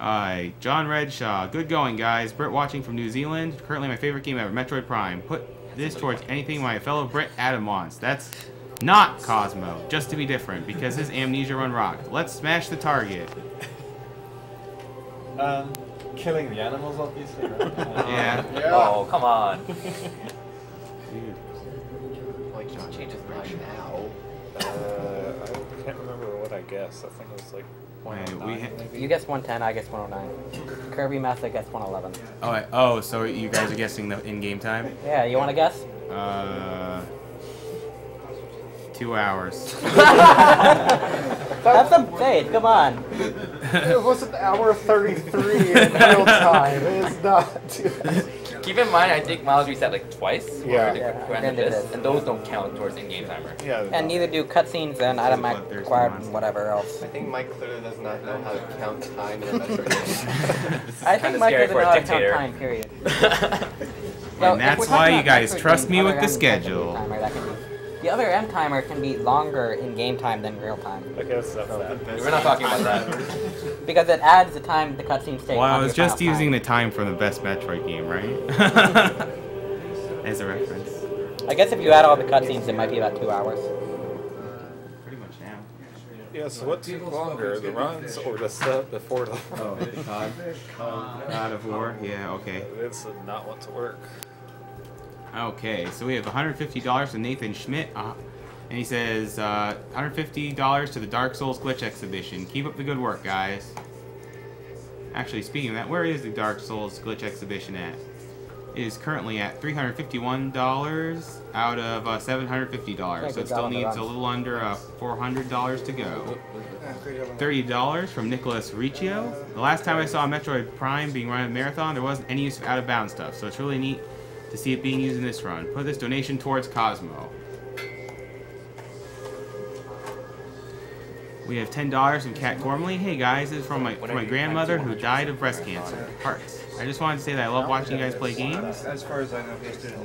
Alright, John Redshaw. Good going, guys. Brit watching from New Zealand. Currently my favorite game ever, Metroid Prime. Put this towards anything my fellow Brit Adam wants. That's not Cosmo, just to be different, because his Amnesia run rocked. Let's smash the target. Killing the animals, obviously, right? Yeah. Oh, come on. Dude. Like, you change his mind now. I can't remember what I guessed. I think it was like 109, maybe. You guess 110, I guess 109. Kirby Method gets 111. Oh, so you guys are guessing the in-game time? Yeah, you want to guess? 2 hours. Have some faith, come on. It was an hour 33 in real time. It's not too Keep in mind, I think Miles reset like twice. Yeah. And those don't count towards in-game timer. Yeah. And neither do cutscenes and automatic required and whatever else. I think Mike clearly does not know how to count time in a Metroid game. I think Mike doesn't know how to count time, period. And that's why you guys trust me with the schedule. The other M timer can be longer in game time than real time. I guess that's that. We're not talking about that. Because it adds the time the cutscenes take. Well, I was just using the time from the best Metroid game, right? As a reference. I guess if you add all the cutscenes, it might be about 2 hours. Pretty much now. Yeah, so what took longer, the runs or the stuff before the... Oh, God of War? Yeah, okay. It's not what to work. Okay, so we have $150 to Nathan Schmidt, and he says, $150 to the Dark Souls Glitch Exhibition. Keep up the good work, guys. Actually, speaking of that, where is the Dark Souls Glitch Exhibition at? It is currently at $351 out of $750, so it still needs a little under $400 to go. $30 from Nicholas Riccio. The last time I saw Metroid Prime being run at Marathon, there wasn't any use of out-of-bounds stuff, so it's really neat to see it being used in this run. Put this donation towards Cosmo. We have $10 from Cat Gormley. Hey guys, this is from my grandmother who died of breast cancer. Hearts. I just wanted to say that I love watching you guys play games. As far as I know, he's doing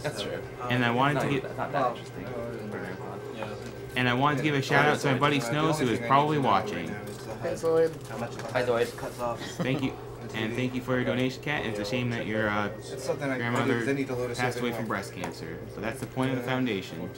That's true. And I wanted to get. Not that interesting. And I wanted to give a shout out to my buddy Snows, who is probably watching. Hi Zoid. Thank you. And thank you for your donation, Kat. And it's a shame that your grandmother passed away from breast cancer. But that's the point of the foundation.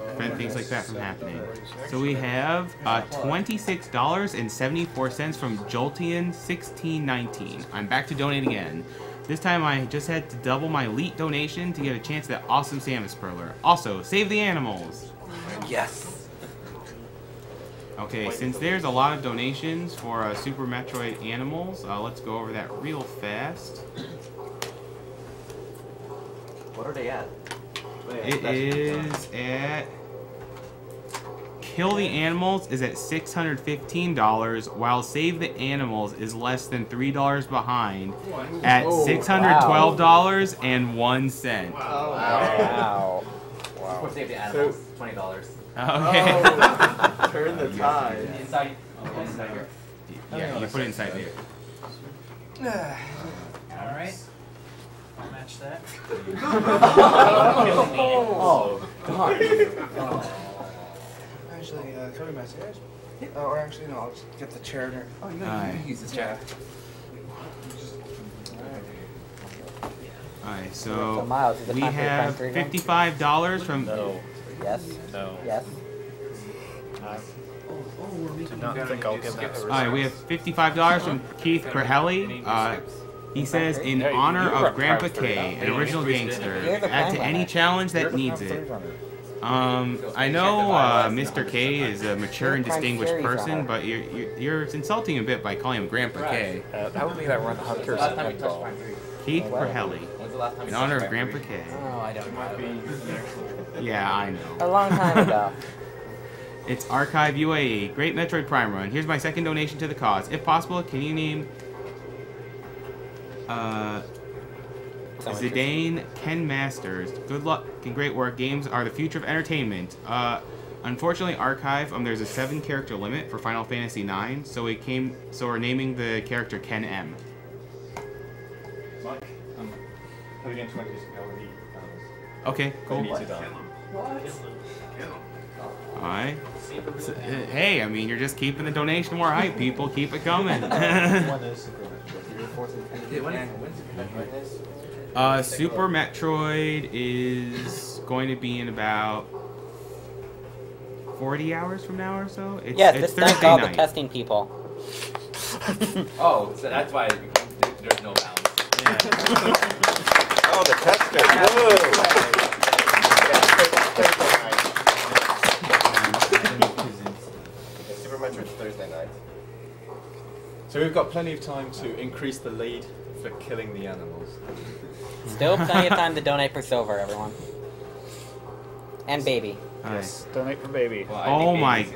Prevent things like that from happening. So we have $26.74 from Joltian1619. I'm back to donate again. This time I just had to double my elite donation to get a chance at that awesome Samus Perler. Also, save the animals! Yes! Okay, since there's a lot of donations for Super Metroid Animals, let's go over that real fast. What are they at? It is at... Kill the Animals is at $615, while Save the Animals is less than $3 behind at $612.01. Oh, wow. Wow. Save the Animals, $20. Okay. Oh, turn the tide. Inside. Okay, inside here. Yeah, you put it inside there. Alright. I'll match that. Oh, darn. Actually, can we match it? Or actually, no, I'll just get the chair there. Oh, you can use this chair. Alright, so Miles, is it we time for your have prime three $55 from... No. Yes. No. Yes. Do not think I'll get that. Alright, we have $55 from Keith Krahelli. He says, in honor of Grandpa K, an original gangster, add to any challenge that needs it. I know Mr. K is a mature and distinguished person, but you're insulting him a bit by calling him Grandpa K. That would mean that we're on the Hunters and ball. Keith Krahelli, in honor of Grandpa K. Oh, I don't know. Yeah, I know. A long time ago. It's Archive UAE. Great Metroid Prime Run. Here's my second donation to the cause. If possible, can you name Zidane Ken Masters? Good luck and great work. Games are the future of entertainment. Unfortunately, Archive, there's a 7-character limit for Final Fantasy IX, so we're naming the character Ken M. Mike, putting in 20 already. Okay, cool. Alright. So, hey, I mean, you're just keeping the donation more hype, people. Keep it coming. Super Metroid is going to be in about 40 hours from now or so. Yes, it's thank Thursday all night. the testing people. Oh, so that's why there's no balance. Oh, the tester. Whoa. Super Metroid's Thursday night. So we've got plenty of time to increase the lead for killing the animals. Still plenty of time to donate for silver, everyone. And baby. Yes, donate for baby. Well, oh my,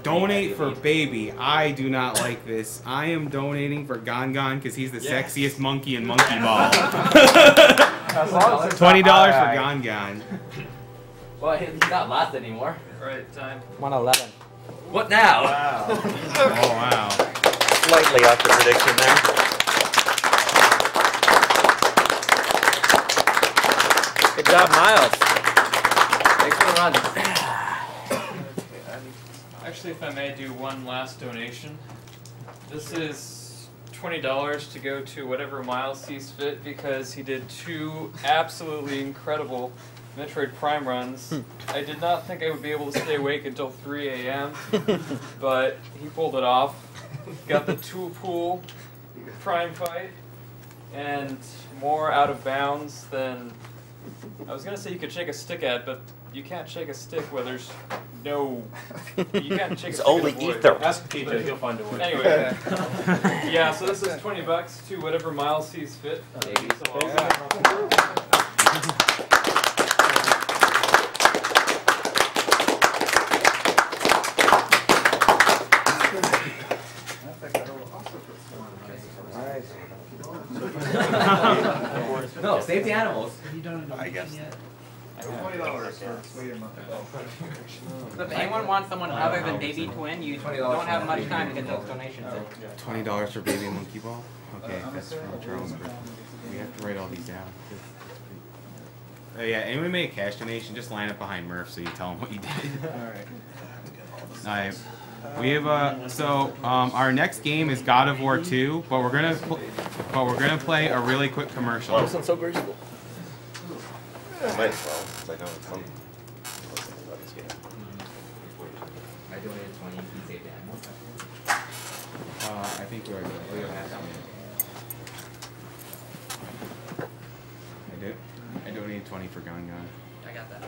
donate for baby. I do not like this. I am donating for Gongon because he's the sexiest monkey in Monkey Ball. $20 for Gongon. Well, he's not last anymore. Right, time. 111. What now? Wow. Oh wow. Slightly off the prediction there. Good job, Miles. Thanks for the run. Actually, if I may do one last donation. This is $20 to go to whatever Miles sees fit because he did 2 absolutely incredible Metroid Prime runs. I did not think I would be able to stay awake until 3 a.m., but he pulled it off. Got the Tool Pool Prime fight, and more out of bounds than I was going to say you could shake a stick at, but you can't shake a stick where there's no... You can't shake a stick only at a void. ether. Ask PJ, he'll find a way. Anyway, yeah, so this is $20 to whatever Miles sees fit. Maybe. So I'll- No, save the animals. Have you done a donation yet? $20 for waiting month. So if anyone wants someone other than Baby to win, you don't have much time to get those donations in. $20 for baby monkey ball. Okay, that's from Charles. We have to write all these down. Oh yeah, anyone make a cash donation? Just line up behind Murph so you tell him what you did. All right. We have our next game is God of War 2, but we're gonna play a really quick commercial. Oh, this one's so graceful. Yeah. Might as well, because I know it's fun. I donated 20, you saved it. I think we already I donated 20 for Gun Gun. I got that.